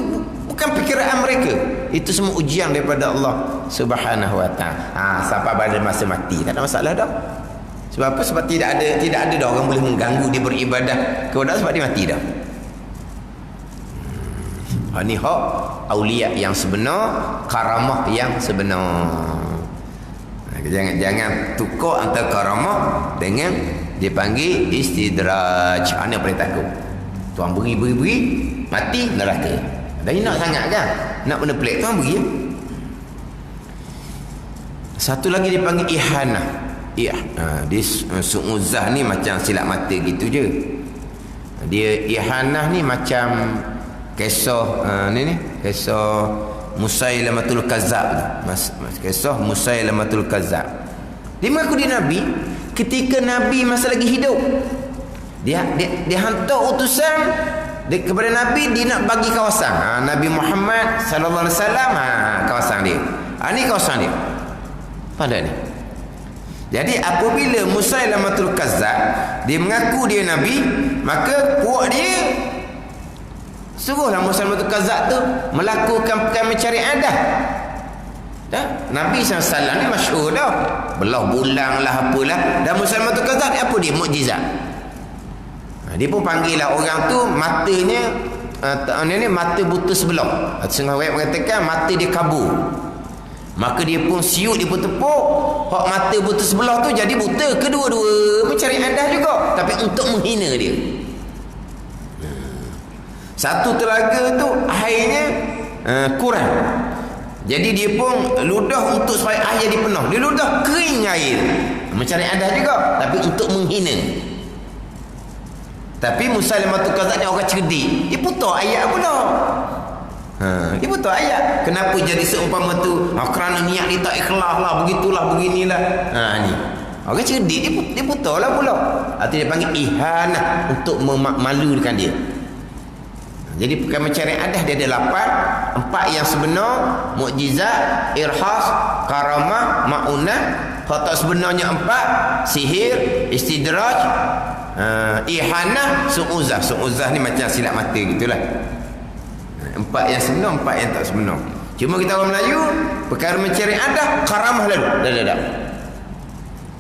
bukan perkiraan mereka. Itu semua ujian daripada Allah Subhanahu wa taala. Sampai pada masa mati tak ada masalah dah. Sebab apa? Sebab tidak ada dah orang boleh mengganggu dia beribadah kepada Allah sebab dia mati dah. Ini hak aulia yang sebenar, karamah yang sebenar. Jangan tukar antara karamah dengan dia panggil istidraj. Ana boleh takut. Tuan beri mati neraka. Dan nak sangat kan? Nak benda pelik tuan beri. Satu lagi dia panggil ihanah. Dia su'uzah ni macam silap mata gitu je. Dia ihanah ni macam kisah kisah Musailamatul Kazzab. Kisah Musailamatul Kazzab. Dia mengaku dia nabi. Ketika Nabi masa lagi hidup, dia hantar utusan kepada Nabi, dia nak bagi kawasan. Nabi Muhammad sallallahu alaihi wasallam, kawasan dia. Ini kawasan dia. Pada ni. Jadi apabila Musailamatul Kazzab dia mengaku dia nabi, maka puak dia suruhlah Musailamatul Kazzab tu melakukan perkara mencari adah. Nabi SAW ni masyhur dah, belah bulang lah apalah. Dan Musailamatul Kazzab apa dia? Mukjizat. Dia pun panggil lah orang tu matanya ni mata buta sebelah. Setengah web mengatakan mata dia kabur. Maka dia pun siut, dia pun tepuk. Hak mata buta sebelah tu jadi buta kedua-dua. Mencari adah juga, tapi untuk menghina dia. Satu telaga tu airnya kurang. Jadi dia pun ludah untuk supaya air jadi penuh. Dia ludah kering air. Mencari adah juga, tapi untuk menghina. Tapi Musailamatul Kadzdzab ni orang cerdik. Dia putar ayat pula. Dia putar ayat. Kenapa jadi seumpama tu? Kerana niat dia tak ikhlas lah, begitulah, beginilah. Ni. Orang cerdik dia putar lah pula. Artinya dia panggil ihanah, untuk memalukan dia. Jadi perkara mencari adah dia ada 8. 4 yang sebenar, mukjizat, irhas, karamah, maunah. Kalau tak sebenarnya 4, sihir, istidraj, ihanah, su'uzah. Su'uzah ni macam silap mata gitulah. 4 yang sebenar, 4 yang tak sebenar. Cuma kita orang Melayu, perkara mencari adah, karamah lalu. Dah.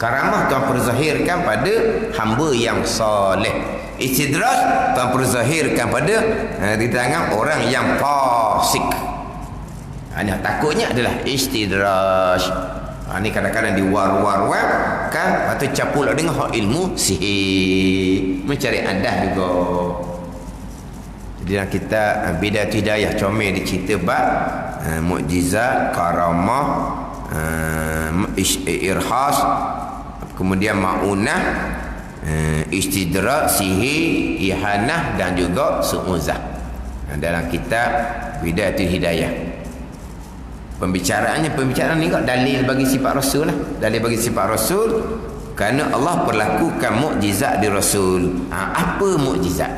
Karamah Tuhan perzahirkan pada hamba yang soleh. Istidraj Tuhan perzahirkan pada di tangan orang yang fasik. Takutnya adalah istidraj. Ni kadang-kadang diwar-war kan, atau capul dengan hak ilmu sihir, mencari adah juga. Jadi kita Bidayatul Hidayah comel dicerita bab mukjizat, karamah, irhas, kemudian maunah, istidraj, sihir, ihanah dan juga su'uzah. Dalam kitab Bidayatul Hidayah. Pembicaraan ni kok dalil bagi sifat Rasul lah. Dalil bagi sifat Rasul kerana Allah perlakukan mukjizat di Rasul. Apa mukjizat?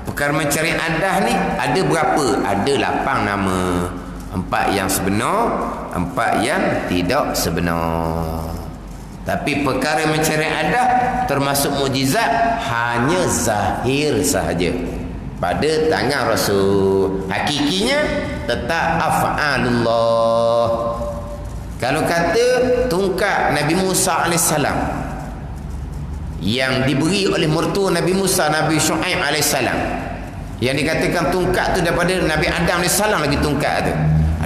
Perkara mencari adah ni ada berapa? Ada 8 nama. 4 yang sebenar, 4 yang tidak sebenar. Tapi perkara mencari adah termasuk mukjizat hanya zahir sahaja pada tangan Rasul. Hakikinya tetap af'alullah. Kalau kata tungkat Nabi Musa AS yang diberi oleh mertua Nabi Musa, Nabi Syuaib AS, yang dikatakan tungkat tu daripada Nabi Adam AS lagi tungkat tu.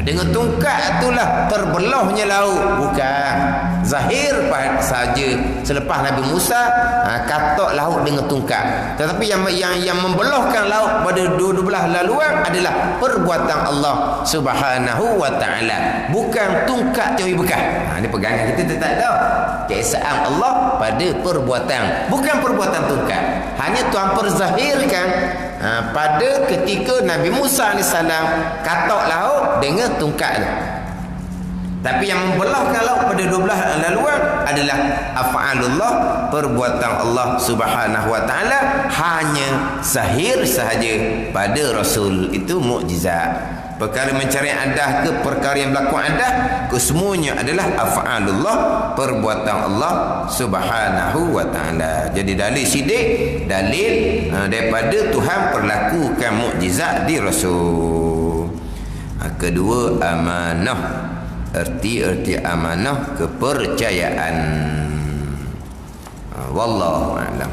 Dengan tungkat itulah terbelahnya laut. Bukan. Zahir saja selepas Nabi Musa katak laut dengan tungkat. Tetapi yang membelahkan laut pada dua belah laluan adalah perbuatan Allah Subhanahu wa taala. Bukan tungkat yang bekas. Ini pegangan kita tak tahu. Keesaan Allah pada perbuatan, bukan perbuatan tungkat. Hanya Tuhan perzahirkan pada ketika Nabi Musa AS katak laut dengan tungkat tu. Tapi yang membelahkan laut pada 12 laluan adalah af'alullah, perbuatan Allah Subhanahu wa taala, hanya zahir sahaja pada Rasul. Itu mukjizat. Perkara mencari adah ke perkara yang berlaku adah, kesemuanya adalah af'alullah, perbuatan Allah Subhanahu wa taala. Jadi dalil sidik, dalil daripada Tuhan perlakukan mukjizat di Rasul. Kedua, amanah. Erti amanah kepercayaan. Wallahu a'lam.